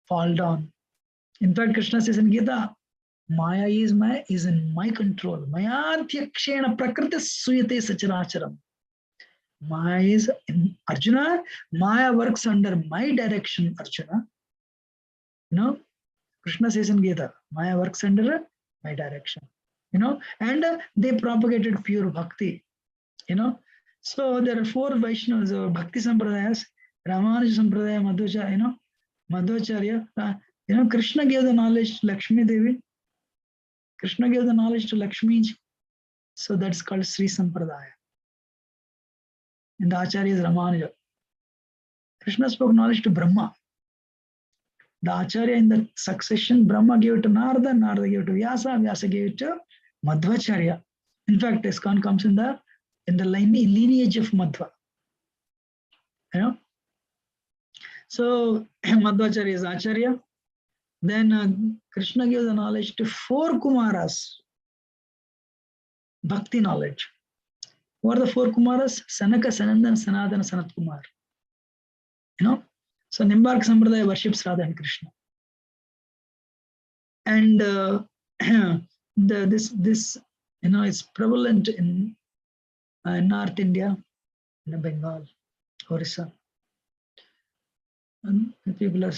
fall down. In fact, Krishna says in Gita, Maya is in my control. Mayadhyakshena prakriti suyate sacharacharam. Maya is in Arjuna. Maya works under my direction, Arjuna. Krishna says in Gita, Maya works under my direction. And they propagated pure bhakti. So there are 4 Vaishnavas or Bhakti Sampradayas, Ramanuja Sampradaya, Madhvacharya, Madhvacharya. Krishna gave the knowledge to Lakshmi Devi. Krishna gave the knowledge to Lakshmi. So that's called Sri Sampradaya. And the Acharya is Ramanuja. Krishna spoke knowledge to Brahma. The Acharya in the succession, Brahma gave it to Narada, Narada gave it to Vyasa, Vyasa gave it to Madhvacharya. In fact, ISKCON comes in the lineage of Madhva. So Madhvacharya is Acharya. Then Krishna gives the knowledge to 4 Kumaras, Bhakti knowledge. Who are the 4 Kumaras? Sanaka, Sanandan, Sanatana, Sanat Kumar. So Nimbark Sampradaya worships Radha and Krishna. And this is prevalent in North India, in Bengal, Orissa. And people are,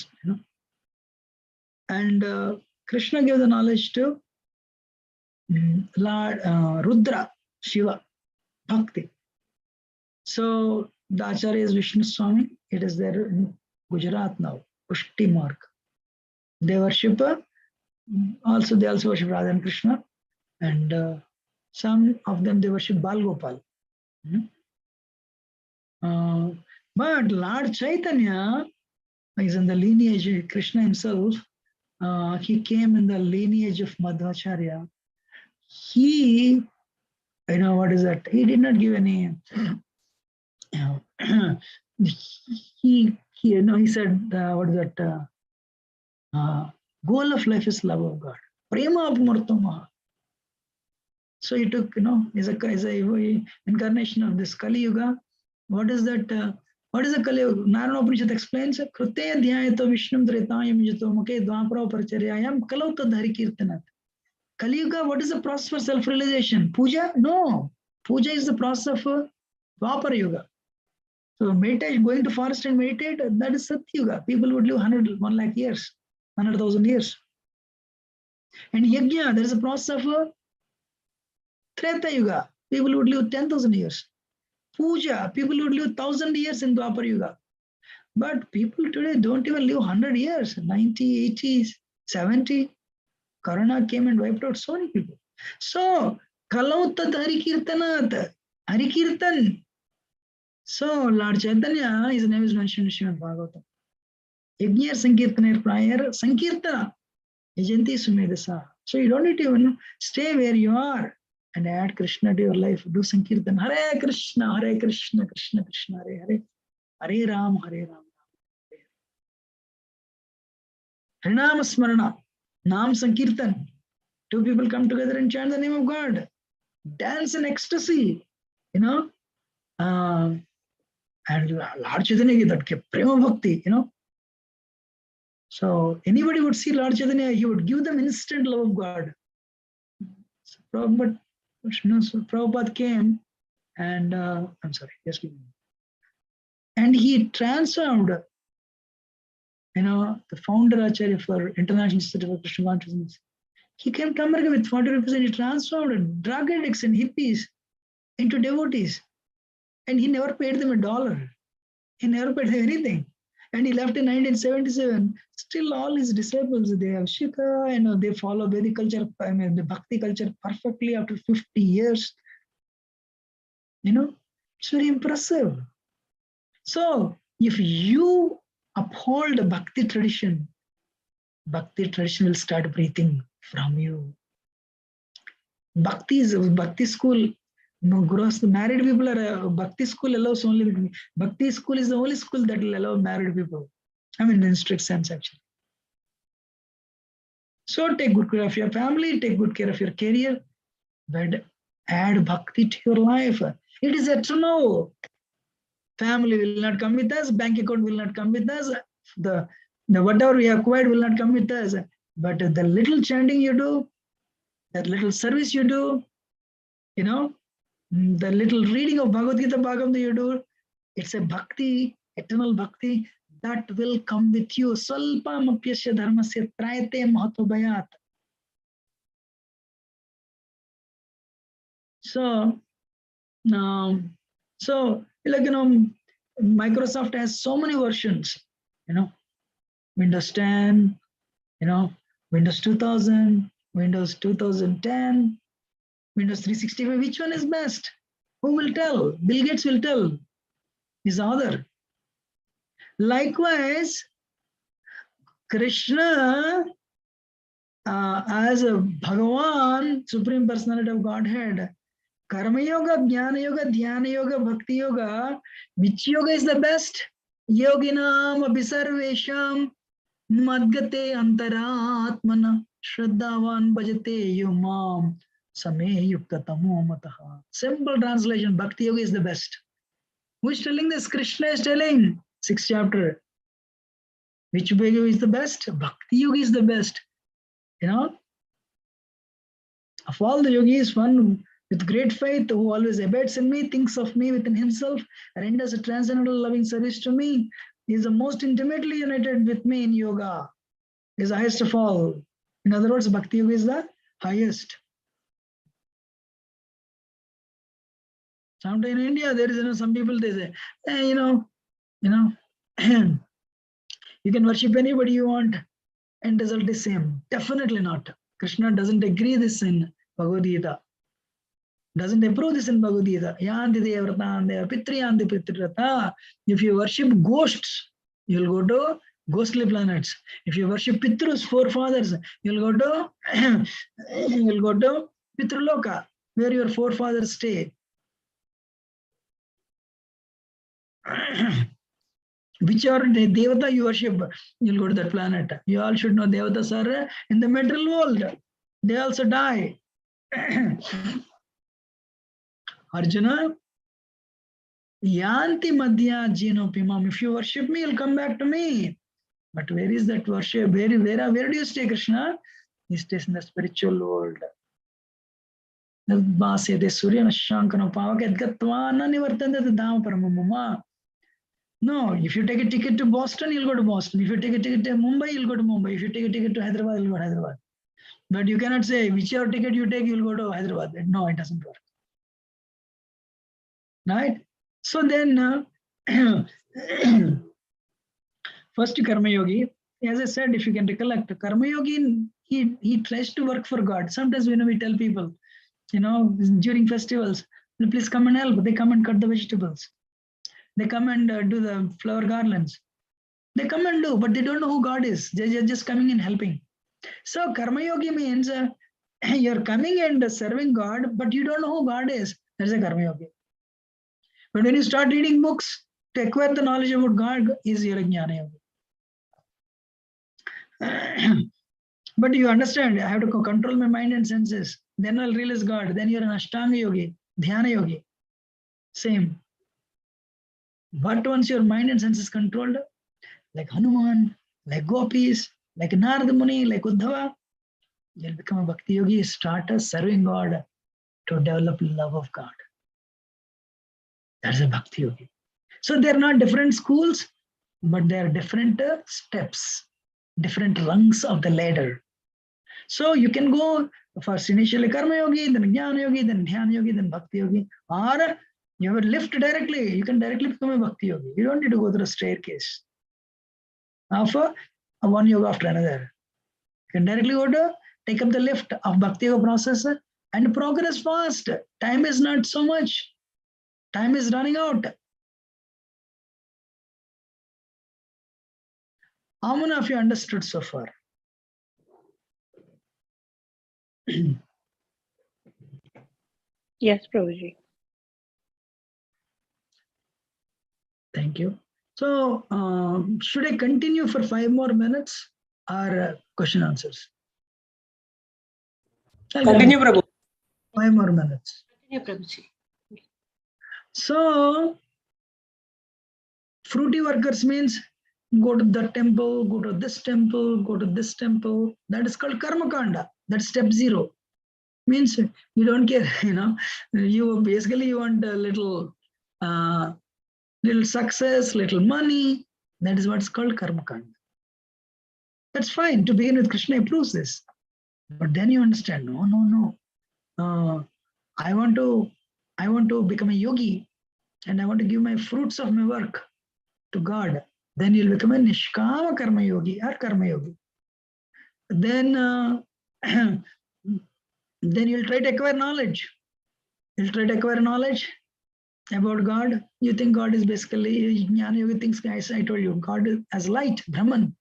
And Krishna gave the knowledge to Lord Rudra, Shiva, Bhakti. So the Acharya is Vishnu Swami. It is there in Gujarat now, Pushti Mark. They worship, they also worship Radha and Krishna. And some of them, they worship Bal Gopal. But Lord Chaitanya is in the lineage, Krishna himself, he came in the lineage of Madhvacharya. He, what is that? He did not give any, he said, what is that? Goal of life is love of God. Prema apmartama. So he took, is a incarnation of this Kali Yuga. What is that? What is the Kali Yuga? Narana Upanishad explains, Krute dhyayato Vishnum Dretayam Jito Mukhe Dvapara Parcharyayam Kalauta Dhari Kirtanat. Kali Yuga, what is the process for self-realization? Puja? No. Puja is the process of Dvapara Yuga. So meditate, going to forest and meditate, that is Satya Yuga. People would live 1 lakh years, 100,000 years. And Yajna, there is a process of Treta Yuga. People would live 10,000 years. Puja, people would live 1,000 years in Dwapara Yuga. But people today don't even live 100 years, 90, 80, 70. Corona came and wiped out so many people. So, Kalautat Harikirtanat, Harikirtan. So, Lord Chaitanya, his name is mentioned in Srimad Bhagavatam. Yajna Sankirtana prior, Sankirtana, Yajanti Sumedasa. So, you don't need to even stay where you are and add Krishna to your life. Do Sankirtan. Hare Krishna, Krishna Krishna, Hare Hare. Hare Ram, Hare Ram. Harinama Smarana, Nam Sankirtan. 2 people come together and chant the name of God. Dance in ecstasy, and Lord Chaitanya, that Prema Bhakti, So anybody would see Lord Chaitanya, he would give them instant love of God. So Prabhupada came and, I'm sorry, yes, please. And he transformed, the founder Acharya for International Institute for Krishna Consciousness. He came to America with 40 rupees and he transformed drug addicts and hippies into devotees. And he never paid them $1. He never paid them anything. And he left in 1977. Still all his disciples, they have Shikha, they follow Vedic culture, the Bhakti culture perfectly after 50 years. It's very impressive. So if you uphold the Bhakti tradition will start breathing from you. Bhakti school. No, Gurus, the married people are Bhakti school allows only. Bhakti school is the only school that will allow married people. In strict sense, actually. So take good care of your family, take good care of your career, but add Bhakti to your life. It is eternal. Family will not come with us, bank account will not come with us, the whatever we acquired will not come with us. But the little chanting you do, that little service you do, you know, the little reading of Bhagavad Gita Bhagavatam you do, it's a bhakti, eternal bhakti that will come with you. Salpam apyasya dharmasya trayate mahato bhayat. So, like, Microsoft has so many versions, Windows 10, Windows 2000, Windows 2010, Windows 365. Which one is best? Who will tell? Bill Gates will tell. His author. Likewise, Krishna, as a Bhagavan, Supreme Personality of Godhead, Karma Yoga, Jnana Yoga, Dhyana Yoga, Bhakti Yoga, which yoga is the best? Yoginam abhisarvesham madgate antaratmana shraddhavan bhajate yumam same yukta tamo mataha. Simple translation, Bhakti Yoga is the best. Who is telling this? Krishna is telling. 6th chapter. Which yoga is the best? Bhakti Yoga is the best. Of all the yogis, one with great faith, who always abides in me, thinks of me within himself, renders a transcendental loving service to me, is the most intimately united with me in yoga, is the highest of all. In other words, Bhakti Yoga is the highest. Sometimes in India, there is, some people, they say, you can worship anybody you want and result is same. Definitely not. Krishna doesn't agree this in Bhagavad Gita. Doesn't approve this in Bhagavad Gita. Yanti devrata, pitriyanti pitrata. If you worship ghosts, you'll go to ghostly planets. If you worship Pitrus, forefathers, you'll go to Pitraloka, where your forefathers stay. Whichever Devata you worship, you'll go to that planet. You all should know Devatas are in the material world. They also die. Arjuna, Yanti Madhya Jino Pimam. If you worship me, you'll come back to me. But where is that worship? Where do you stay, Krishna? He stays in the spiritual world. No, if you take a ticket to Boston, you'll go to Boston. If you take a ticket to Mumbai, you'll go to Mumbai. If you take a ticket to Hyderabad, you'll go to Hyderabad. But you cannot say whichever ticket you take, you'll go to Hyderabad. No, it doesn't work. Right? So then, first Karma Yogi, as I said, if you can recollect, Karma Yogi, he tries to work for God. Sometimes we tell people, during festivals, please come and help. They come and cut the vegetables. They come and do the flower garlands. They come and do, but they don't know who God is. They're just coming and helping. So Karma Yogi means you're coming and serving God, but you don't know who God is. That's a Karma Yogi. But when you start reading books to acquire the knowledge about God, is your Jnana Yogi. But you understand, I have to control my mind and senses. Then I'll realize God. Then you're an Ashtanga Yogi, Dhyana Yogi. Same. But once your mind and senses controlled, like Hanuman, like Gopis, like Narada Muni, like Uddhava, you'll become a Bhakti Yogi, start serving God to develop love of God. That's a Bhakti Yogi. So they're not different schools, but they're different steps, different rungs of the ladder. So you can go first initially Karma Yogi, then Jnana Yogi, then Dhyana Yogi, then Bhakti Yogi. Or you will lift directly. You can directly become a Bhakti Yogi. You don't need to go through a staircase of one yoga after another. You can directly go to take up the lift of Bhakti Yoga process and progress fast. Time is not so much. Time is running out. How many of you understood so far? Yes, Prabhuji. Thank you. So, should I continue for 5 more minutes or question answers? Continue, Prabhu. 5 more minutes. Continue, Prabhuji. So, fruity workers means go to the temple, go to this temple, go to this temple. That is called karma kanda. That's step 0. Means you don't care, you basically you want a little success, little money. That is what's called karma kanda. That's fine. To begin with, Krishna approves this. But then you understand, no. I want to become a yogi, and I want to give my fruits of my work to God. Then you'll become a nishkama karma yogi or karma yogi. Then then you'll try to acquire knowledge. You'll try to acquire knowledge about God. You think God is basically, Jnana Yogi thinks, guys, I told you, God is as light, Brahman,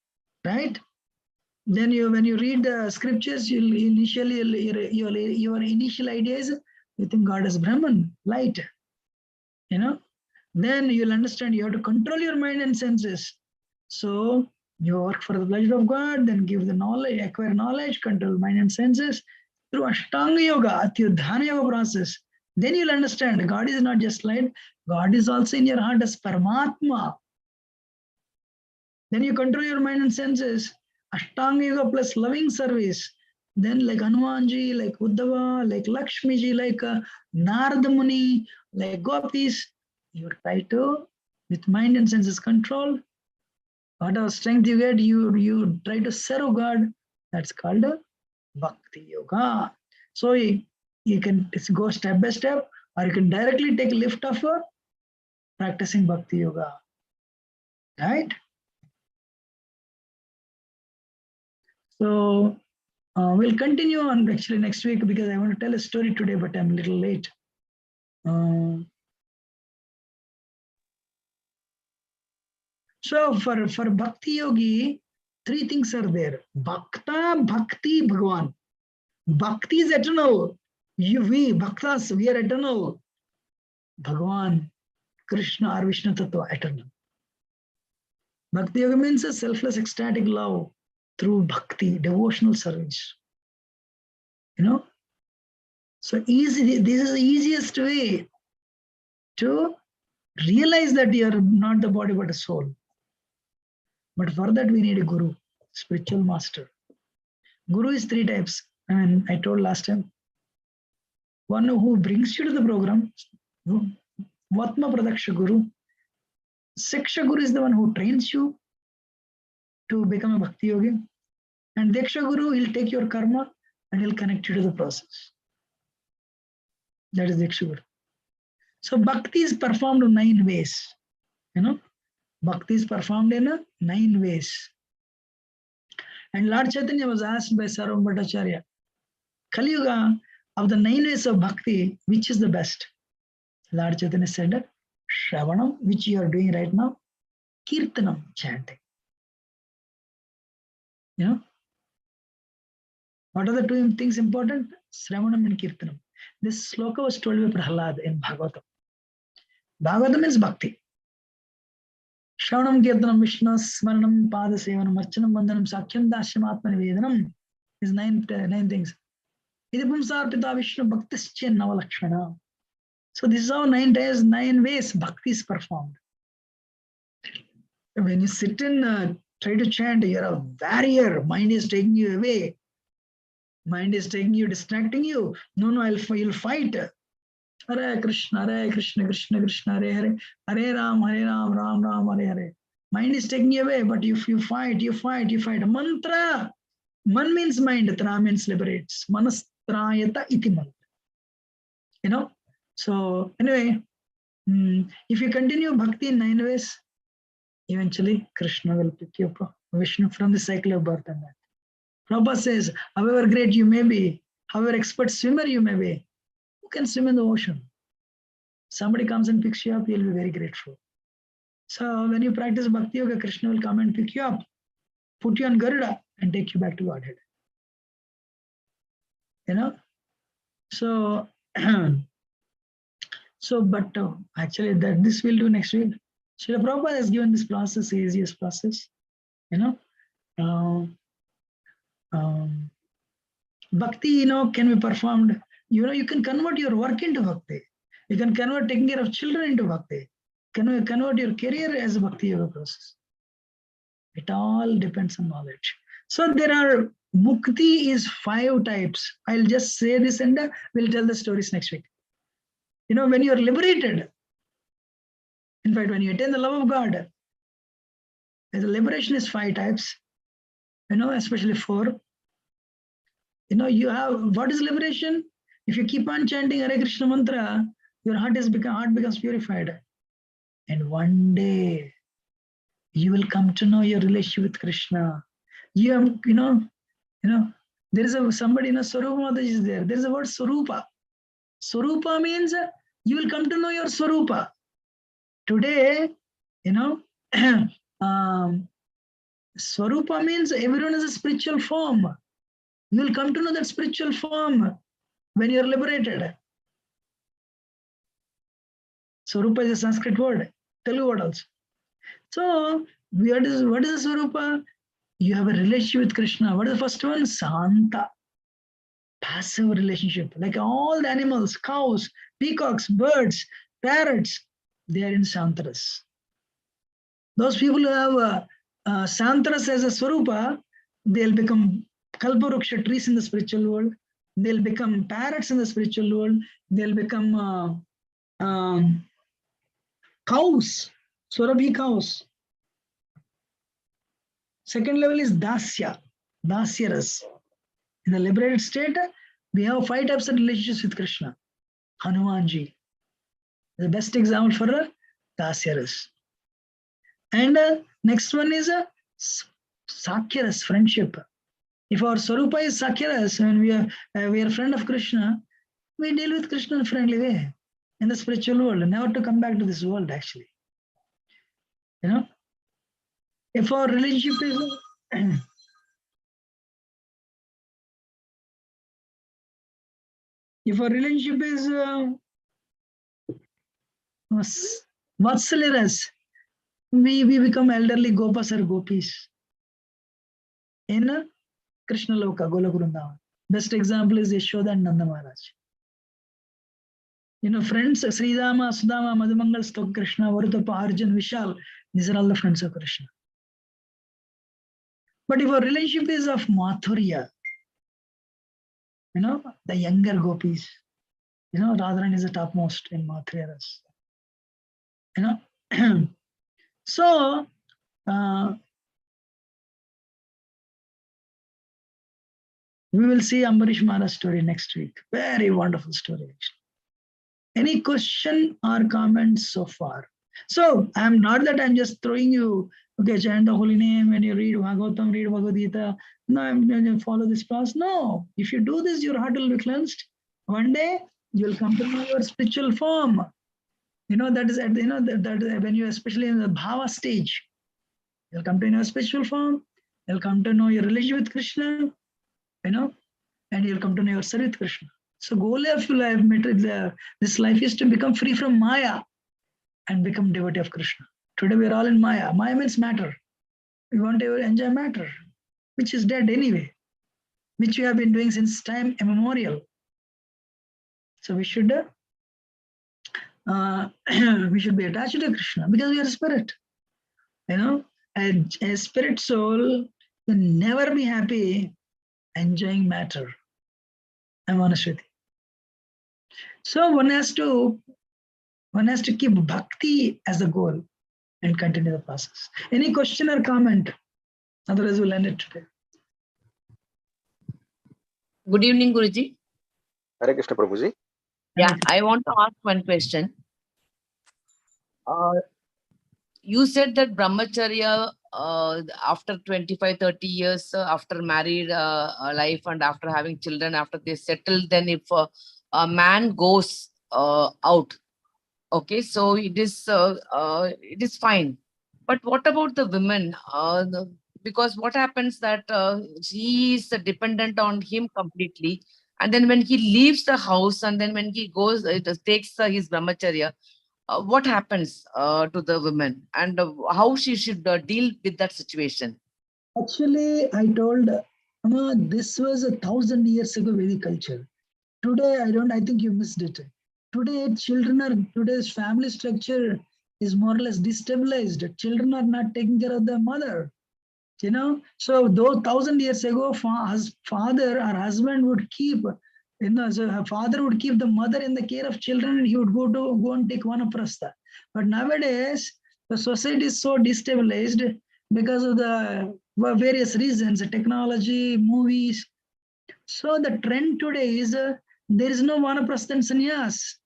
right? Then when you read the scriptures, your initial idea is, you think God is Brahman, light, Then you'll understand you have to control your mind and senses. So you work for the pleasure of God, then give the knowledge, acquire knowledge, control mind and senses through Ashtanga Yoga, Atyudhana Yoga process. Then you'll understand God is not just light, God is also in your heart as Paramatma. Then you control your mind and senses, Ashtanga Yoga plus loving service. Then like Hanumanji, like Uddhava, like Lakshmiji, like Narada Muni, like Gopis, you try to, with mind and senses control, whatever strength you get, you try to serve God. That's called Bhakti Yoga. So you can go step by step, or you can directly take lift of practicing Bhakti Yoga. Right? So we'll continue on actually next week, because I want to tell a story today, but I'm a little late. So for Bhakti Yogi, 3 things are there. Bhakta, Bhakti, Bhagavan. Bhakti is eternal. We Bhaktas, we are eternal. Bhagavan, Krishna or Vishnu Tattva, eternal. Bhakti Yoga means a selfless, ecstatic love through bhakti, devotional service. So easy. This is the easiest way to realize that you are not the body but a soul. But for that we need a guru, spiritual master. Guru is 3 types. I told last time. One who brings you to the program, Vatma Pradaksha Guru. Siksha Guru is the one who trains you to become a Bhakti Yogi. And Diksha Guru, he'll take your karma and he'll connect you to the process. That is Diksha Guru. So Bhakti is performed in 9 ways. Bhakti is performed in 9 ways. And Lord Chaitanya was asked by Sarvam Bhattacharya, Kali Yuga, of the 9 ways of Bhakti, which is the best? Lord Chaitanya said, Shravanam, which you are doing right now, Kirtanam, chanting. What are the 2 things important? Shravanam and Kirtanam. This sloka was told by Prahlad in Bhagavatam. Bhagavatam means Bhakti. Shravanam, Kirtanam, Vishnu, Smaranam, Padasevanam, Archanam, Bandhanam, Sakhyam, Dashyam, Atma Nivedanam is 9 things. Idipum Sarpita Vishnu Bhaktischa Navalakshana. So this is how 9 days, 9 ways Bhakti is performed. When you sit and try to chant, you're a barrier. Mind is taking you away. Mind is taking you, distracting you. No, you'll fight. Hare Krishna, Krishna Krishna, Hare Hare, Hare Ram, Ram Ram, Hare Hare. Mind is taking you away, but if you fight. Mantra. Man means mind, tra means liberates. Manastrayata iti mantra. So anyway, if you continue bhakti in 9 ways, eventually Krishna will pick you up, Vishnu, from the cycle of birth and death. Prabhupada says, however great you may be, however expert swimmer you may be, who can swim in the ocean? Somebody comes and picks you up, you'll be very grateful. So when you practice Bhakti Yoga, Krishna will come and pick you up, put you on Garuda and take you back to Godhead. So, but actually this we'll do next week. Srila Prabhupada has given this process, the easiest process. Bhakti, can be performed. You can convert your work into Bhakti. You can convert taking care of children into Bhakti. Can convert your career as a Bhakti Yoga process. It all depends on knowledge. So there are, mukti is 5 types. I'll just say this and we'll tell the stories next week. When you're liberated, in fact, when you attain the love of God, the liberation is 5 types, especially 4. You have, what is liberation? If you keep on chanting Hare Krishna mantra, your heart becomes purified. And one day, you will come to know your relationship with Krishna. You have, there is somebody, Swarupa Mataji is there. There is a word Swarupa. Swarupa means you will come to know your Swarupa. Today, Swarupa means everyone is a spiritual form. You will come to know that spiritual form when you are liberated. Swarupa is a Sanskrit word, Telugu word also. So, what is a Swarupa? You have a relationship with Krishna. What is the first one? Santa. Passive relationship. Like all the animals, cows, peacocks, birds, parrots, they are in Santaras. Those people who have Santaras as a Swarupa, they'll become Kalparuksha trees in the spiritual world. They'll become parrots in the spiritual world. They'll become cows, Surabhi cows. Second level is Dasya, Dasyaras. In the liberated state, we have 5 types of relationships with Krishna. Hanumanji, the best example for Dasyaras. And next one is Sakyaras, friendship. If our Swarupa is Sakyaras, and we are friend of Krishna, we deal with Krishna in a friendly way in the spiritual world, never to come back to this world actually. If our relationship is if our relationship is Vatsaliras, we become elderly gopas or gopis in Krishna Loka, Golok Vrindavan. Best example is Yashoda and Nanda Maharaj. Friends, Sridama, Sudama, Madhumangal, Stok Krishna, Varutapa, Arjun, Vishal, these are all the friends of Krishna. But if our relationship is of Mathurya, the younger gopis, Radharani is the topmost in Mathurya Ras. So, we will see Ambarish Maharaj story next week. Very wonderful story actually. Any question or comments so far? So, I'm not that I'm just throwing you, okay, chant the holy name when you read Bhagavatam, read Bhagavad Gita. No, I'm going to follow this process. No, if you do this, your heart will be cleansed. One day, you'll come to know your spiritual form. That is, that when you, especially in the bhava stage, you'll come to know your spiritual form. You'll come to know your relationship with Krishna, and you'll come to know yourself with Krishna. So goal of your life, this life is to become free from Maya and become devotee of Krishna. Today we are all in Maya. Maya means matter. We want to enjoy matter, which is dead anyway, which we have been doing since time immemorial. So we should be attached to Krishna because we are a spirit. A spirit soul can never be happy enjoying matter. I'm honest with you. So one has to keep bhakti as the goal and continue the process. Any question or comment? Otherwise, we'll end it today. Good evening, Guruji. Hare Krishna Prabhuji. Yeah, I want to ask one question. You said that brahmacharya after 25, 30 years, after married life and after having children, after they settle, then if a man goes out, okay, so it is fine. But what about the women? Because what happens that she is dependent on him completely. And then when he leaves the house and then when he goes, takes his brahmacharya, what happens to the women and how she should deal with that situation? Actually, I told Amma, this was 1,000 years ago Vedic culture. Today, I think you missed it. Today's family structure is more or less destabilized. Children are not taking care of their mother. So though 1,000 years ago, father or husband would keep, so her father would keep the mother in the care of children, and he would go and take vanaprastha. But nowadays, the society is so destabilized because of the various reasons, technology, movies. So the trend today is there is no vanaprastha and sannyas.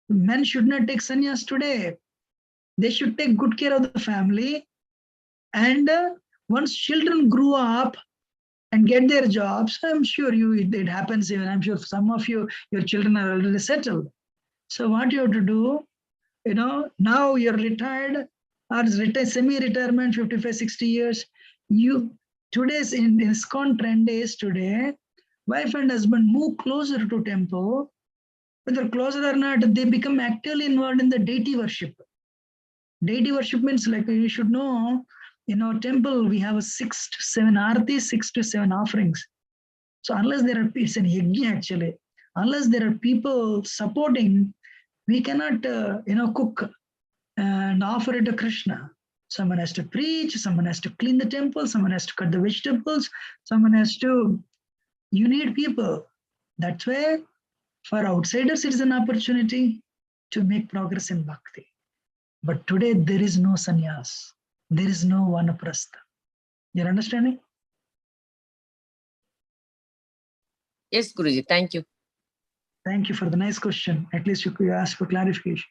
Men should not take sannyas today. They should take good care of the family. And once children grew up and get their jobs, I'm sure it happens even. I'm sure some of your children are already settled. So what you have to do, now you're retired or semi-retirement, 55, 60 years. Today's in ISKCON trend is today, wife and husband move closer to temple. Whether closer or not, they become actively involved in the deity worship. Deity worship means, like you should know, temple, we have 6 to 7 artis, 6 to 7 offerings. So unless there are, it's an yajna actually, unless there are people supporting, we cannot, cook and offer it to Krishna. Someone has to preach, someone has to clean the temple, someone has to cut the vegetables, someone has to, you need people. That's why for outsiders, it is an opportunity to make progress in bhakti. But today there is no sannyas. There is no vanaprastha. You're understanding? Yes, Guruji, thank you. Thank you for the nice question. At least you asked for clarification.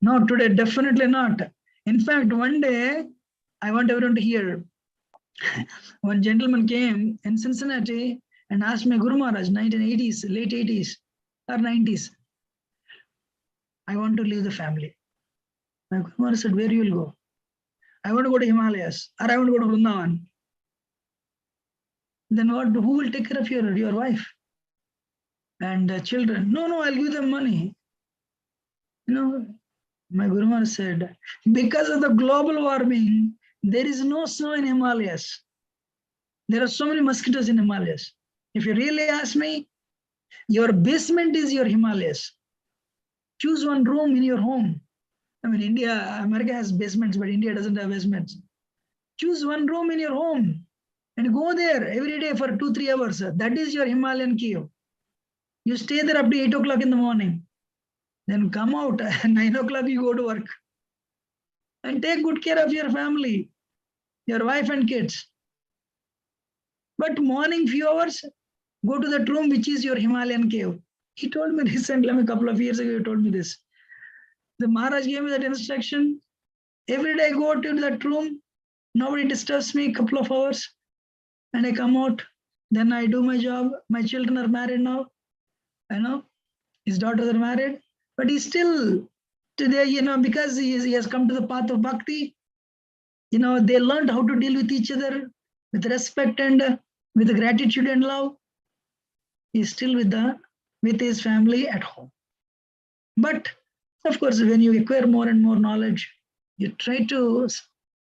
No, today definitely not. In fact, one day, I want everyone to hear, one gentleman came in Cincinnati and asked me, Guru Maharaj, 1980s, late 80s or 90s, I want to leave the family. My Guru Maharaj said, where you will go? I want to go to Himalayas, or I want to go to Vrindavan. Then what? Who will take care of your wife and children? No, I'll give them money. My Guru Maharaj said, because of the global warming, there is no snow in Himalayas. There are so many mosquitoes in Himalayas. If you really ask me, your basement is your Himalayas. Choose one room in your home. I mean, America has basements, but India doesn't have basements. Choose one room in your home and go there every day for 2-3 hours. That is your Himalayan cave. You stay there up to 8 o'clock in the morning. Then come out, 9 o'clock you go to work. And take good care of your family, your wife and kids. But morning few hours, go to that room which is your Himalayan cave. He told me recently, a couple of years ago, he told me this. The Maharaj gave me that instruction. Every day I go to that room, nobody disturbs me, a couple of hours, and I come out. Then I do my job. My children are married now. His daughters are married, but he's still today, because he has come to the path of bhakti. They learned how to deal with each other with respect and with gratitude and love. He's still with his family at home. But of course, when you acquire more and more knowledge, you try to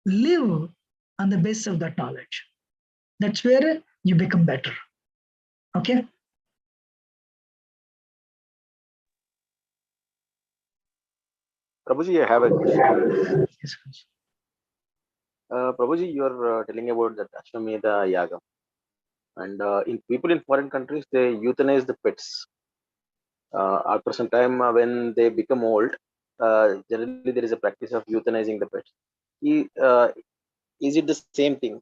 live on the basis of that knowledge. That's where you become better. Okay? Prabhuji, I have a question. Yes. Prabhuji, you are telling about that Ashwamedha Yaga. And in people in foreign countries, they euthanize the pets. After some time, when they become old, generally there is a practice of euthanizing the pets. Is it the same thing?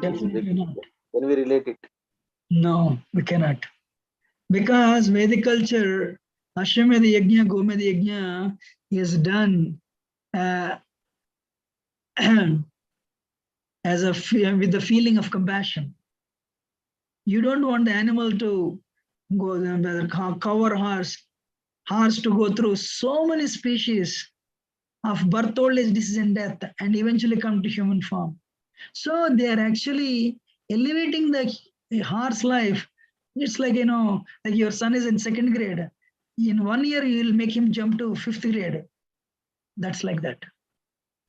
Definitely not. Can we relate it? No, we cannot. Because Vedic culture, Ashwamedha Yajna, Gomedha Yajna is done as with the feeling of compassion. You don't want the animal to go, whether cow or horse to go through so many species of birth, old age, disease, and death, and eventually come to human form. So they are actually elevating the horse life. It's like, like your son is in 2nd grade. In 1 year, you will make him jump to 5th grade. That's like that.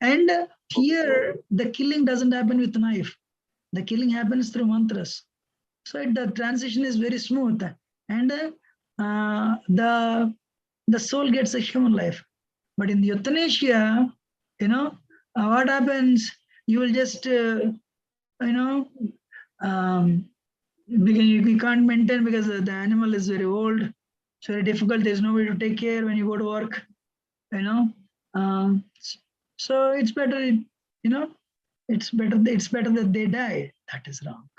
And here, the killing doesn't happen with knife. The killing happens through mantras. So the transition is very smooth. And the soul gets a human life. But in the euthanasia, what happens? you will just, because you can't maintain because the animal is very old. It's very difficult. There's nobody to take care when you go to work, so it's better, it's better that they die. That is wrong.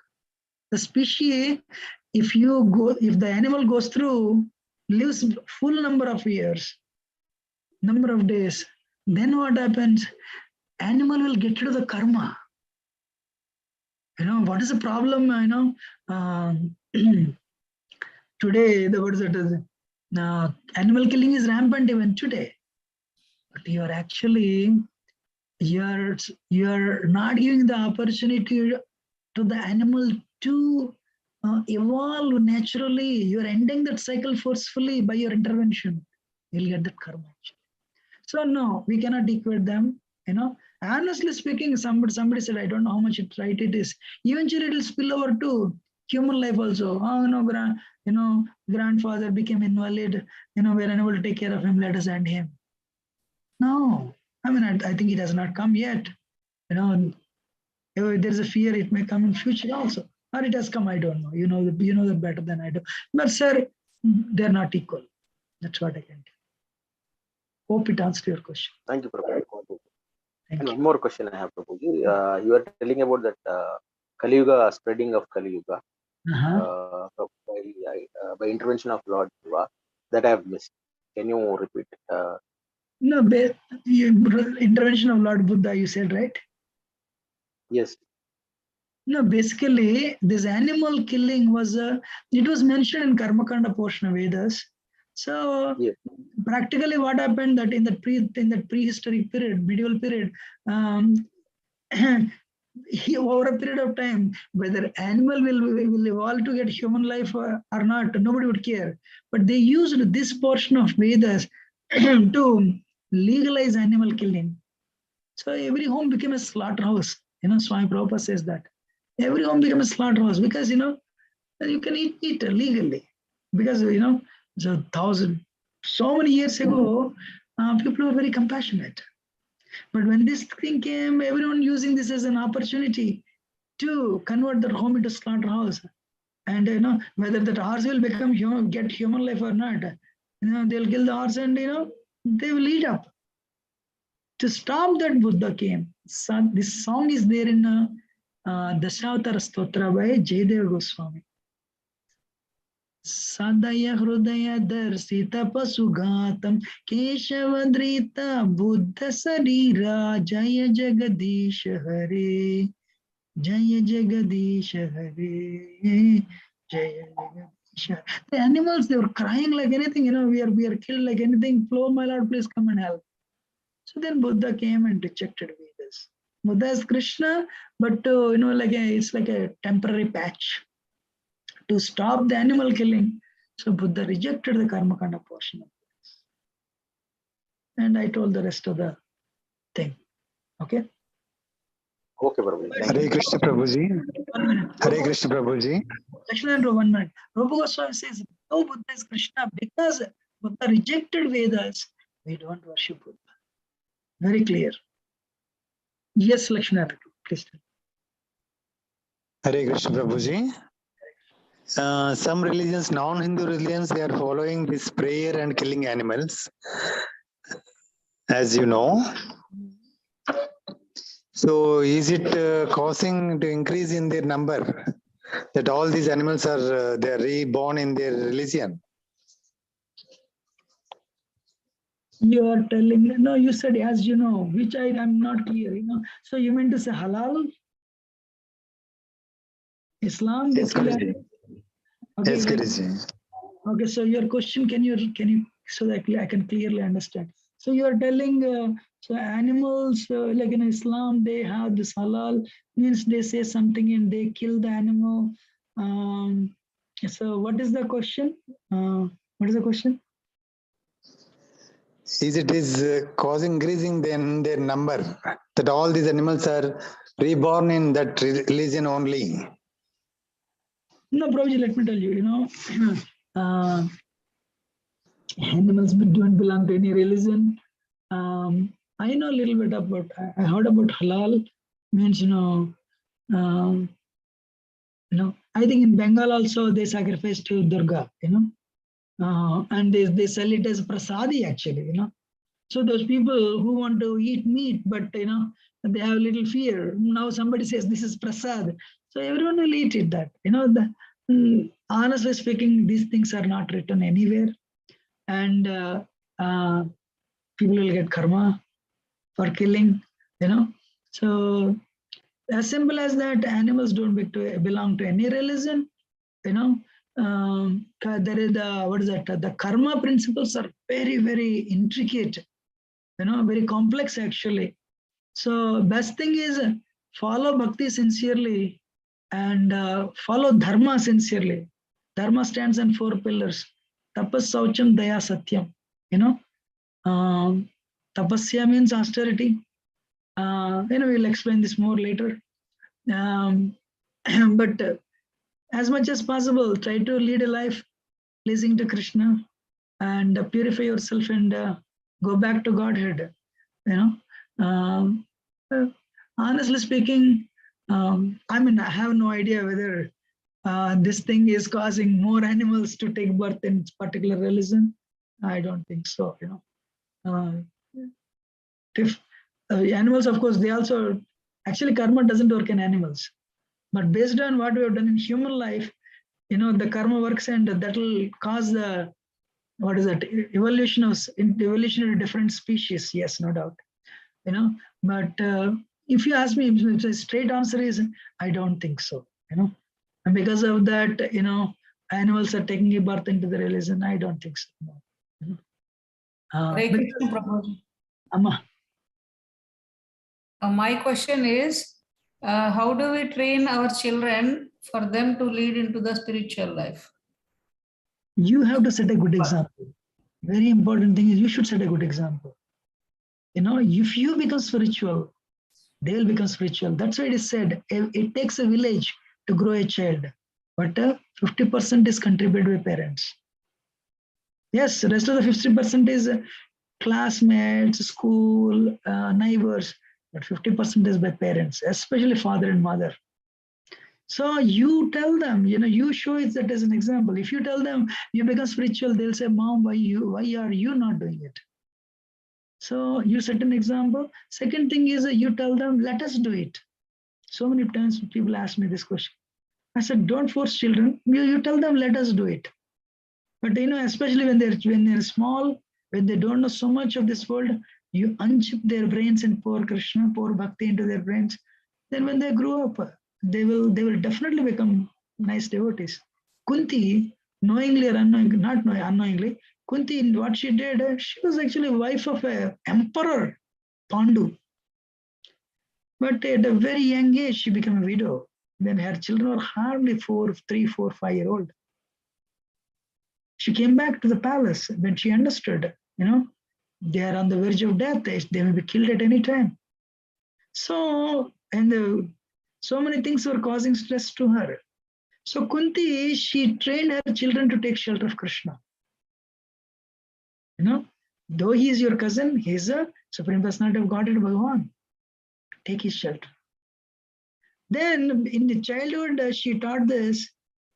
The species, if the animal goes through, lives full number of years, number of days, then what happens? Animal will get rid of the karma. What is the problem? Today, what is it? Animal killing is rampant even today. But you are actually, you're not giving the opportunity to the animal to evolve naturally. You're ending that cycle forcefully by your intervention. You'll get that karma. So no, we cannot equate them. Honestly speaking, somebody said, I don't know how much right it is. Eventually, it will spill over to human life also. Grandfather became invalid. We're unable to take care of him. Let us end him. No, I think it has not come yet. If there's a fear, it may come in future also, or it has come. I don't know. You know that better than I do. But sir, they're not equal. That's what I can tell. Hope it answered your question. Thank you, Prabhuji. Thank And you. one more question I have, Prabhuji. You are telling about that Kali Yuga, spreading of Kali Yuga by intervention of Lord Shiva, that I have missed. Can you repeat? No, intervention of Lord Buddha, you said, right? Yes. No, basically, this animal killing was it was mentioned in Karmakanda portion of Vedas. So yes. Practically, what happened that in that prehistoric period, medieval period, over a period of time, whether animal will evolve to get human life or not, nobody would care. But they used this portion of Vedas to legalize animal killing. So every home became a slaughterhouse. Swami Prabhupada says that. Every home became a slaughterhouse because, you can eat legally. Because, so many years ago, people were very compassionate. But when this thing came, everyone using this as an opportunity to convert their home into slaughterhouse. And, whether that horse will become get human life or not, they'll kill the horse and, they will eat up. To stop that, Buddha came. So this song is there in Dashavatara Stotra by Jayadeva Goswami. Sadaya Hrudaya Darsita Pasugatam Keshavadrita Buddha Sarira Jaya Jagadish Hare Jaya Jagadish Hare Jaya Jagadish Hare. The animals, they were crying like anything, we are killed like anything. Flow, my Lord, please come and help. So then Buddha came and rejected Vedas. Buddha is Krishna, but it's like a temporary patch to stop the animal killing. So Buddha rejected the Karmakanda portion of this. And I told the rest of the thing. Okay? Okay, Prabhuji. Hare Krishna Prabhuji. 1 minute. Hare Krishna Prabhuji. Lakshmanandra, 1 minute. Rupa Goswami says, no, Buddha is Krishna. Because Buddha rejected Vedas, we don't worship Buddha. Very clear. Yes, Lakshmanandra, please. Hare Krishna Prabhuji. Some religions, non-Hindu religions, they are following this prayer and killing animals, as you know. So is it causing to increase in their number, that all these animals are they are reborn in their religion? You are telling, no, you said as you know, which I am not clear, So you meant to say halal? Islam? Yes, Guruji. Okay, Yes, Guruji. Okay, so your question, can you so that I can clearly understand. So you are telling, so animals, like in Islam, they have this halal, means they say something and they kill the animal. So what is the question? What is the question? Is it causing increasing then their number, that all these animals are reborn in that religion only? No, Prabhuji, let me tell you, animals don't belong to any religion. I know a little bit about, I heard about halal, Means, I think in Bengal also they sacrifice to Durga, and they sell it as prasadi actually, So those people who want to eat meat, but they have a little fear. Now somebody says this is prasad, so everyone will eat it. Honestly speaking, these things are not written anywhere, and people will get karma for killing. So as simple as that, animals don't belong to any religion. There is the karma principles are very, very intricate, very complex actually. So best thing is follow bhakti sincerely and follow dharma sincerely. Dharma stands on 4 pillars: tapas, saucham, daya, satyam. Tapasya means austerity. We'll explain this more later. But as much as possible, try to lead a life pleasing to Krishna and purify yourself and go back to Godhead. Honestly speaking, I have no idea whether this thing is causing more animals to take birth in particular religion. I don't think so. If animals, of course, they also actually karma doesn't work in animals, but based on what we have done in human life, the karma works, and that will cause the evolution of different species. Yes, no doubt. But if you ask me, the straight answer is I don't think so. And because of that, animals are taking a birth into the religion. I don't think so. No. Hare Krishna, Prabhuji. Amma. My question is, how do we train our children for them to lead into the spiritual life? You have to set a good example. Very important thing is you should set a good example. If you become spiritual, they will become spiritual. That's why it is said, it takes a village to grow a child, but 50% is contributed by parents. Yes, the rest of the 50% is classmates, school, neighbors, but 50% is by parents, especially father and mother. So you tell them, you show it that as an example. If you tell them you become spiritual, they'll say, Mom, why are you not doing it? So you set an example. Second thing is you tell them, let us do it. So many times people ask me this question. I said, don't force children. You tell them, let us do it. But especially when they're small, when they don't know so much of this world, you unchip their brains and pour Krishna, pour Bhakti into their brains. Then when they grow up, they will definitely become nice devotees. Kunti, knowingly or unknowingly, not unknowingly, Kunti, what she did, she was actually wife of an emperor, Pandu. But at a very young age, she became a widow. When her children were hardly 3, 4, 5 year old. She came back to the palace when she understood, they are on the verge of death. They will be killed at any time. So, so many things were causing stress to her. So Kunti, she trained her children to take shelter of Krishna. Though he is your cousin, he is a Supreme Personality of Godhead, Bhagavan. Take his shelter. Then in the childhood, she taught this.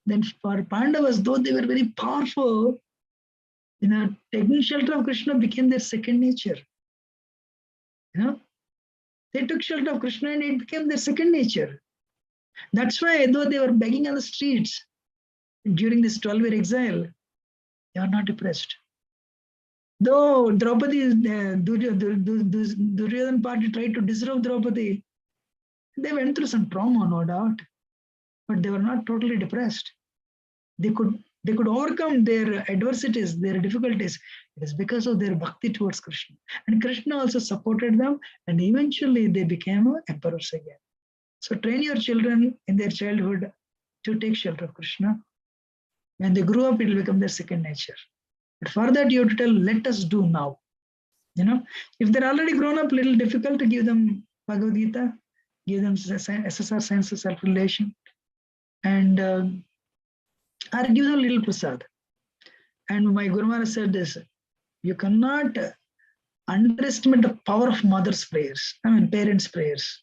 Then for Pandavas, though they were very powerful, taking shelter of Krishna became their second nature. They took shelter of Krishna and it became their second nature. That's why, though they were begging on the streets during this 12-year exile, they are not depressed. Though Draupadi, Duryodhana party tried to disrobe Draupadi, they went through some trauma, no doubt, but they were not totally depressed. They could overcome their adversities, their difficulties. It is because of their bhakti towards Krishna. And Krishna also supported them, and eventually they became emperors again. So train your children in their childhood to take shelter of Krishna. When they grow up, it will become their second nature. But for that, you have to tell, let us do now. If they're already grown up, little difficult to give them Bhagavad Gita, give them SSR, Science of Self-Relation, and or give them little prasad. And my Guru Maharaj said this, you cannot underestimate the power of mother's prayers, parents' prayers.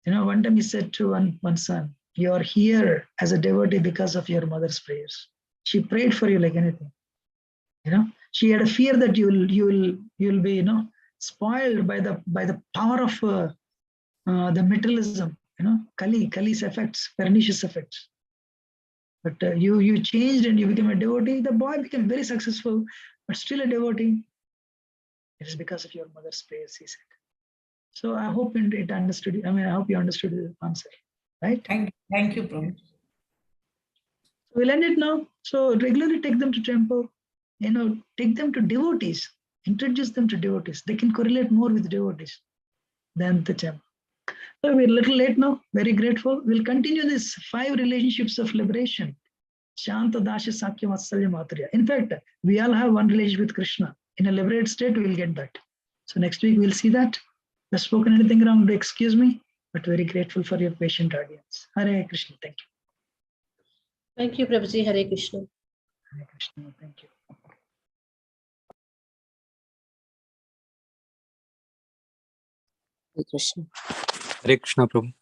One time he said to one son, "You are here as a devotee because of your mother's prayers. She prayed for you like anything. She had a fear that you'll be spoiled by the power of the materialism, Kali's effects, pernicious effects. But you changed and you became a devotee. The boy became very successful, but still a devotee. It is because of your mother's prayers," he said. So I hope it understood. I hope you understood the answer, right? Thank you, Prabhu. We'll end it now. So regularly take them to temple, take them to devotees, introduce them to devotees. They can correlate more with devotees than the temple. So we're a little late now, very grateful. We'll continue this 5 relationships of liberation. Shanta, Dasha, Sakya, Vatsalya, Mathurya. In fact, we all have one relationship with Krishna. In a liberated state, we'll get that. So next week, we'll see that. If I've spoken anything wrong, excuse me, but very grateful for your patient audience. Hare Krishna, thank you. Thank you, Prabhuji. Hare Krishna. Hare Krishna, thank you. Hare Krishna. Hare Krishna, Prabhu.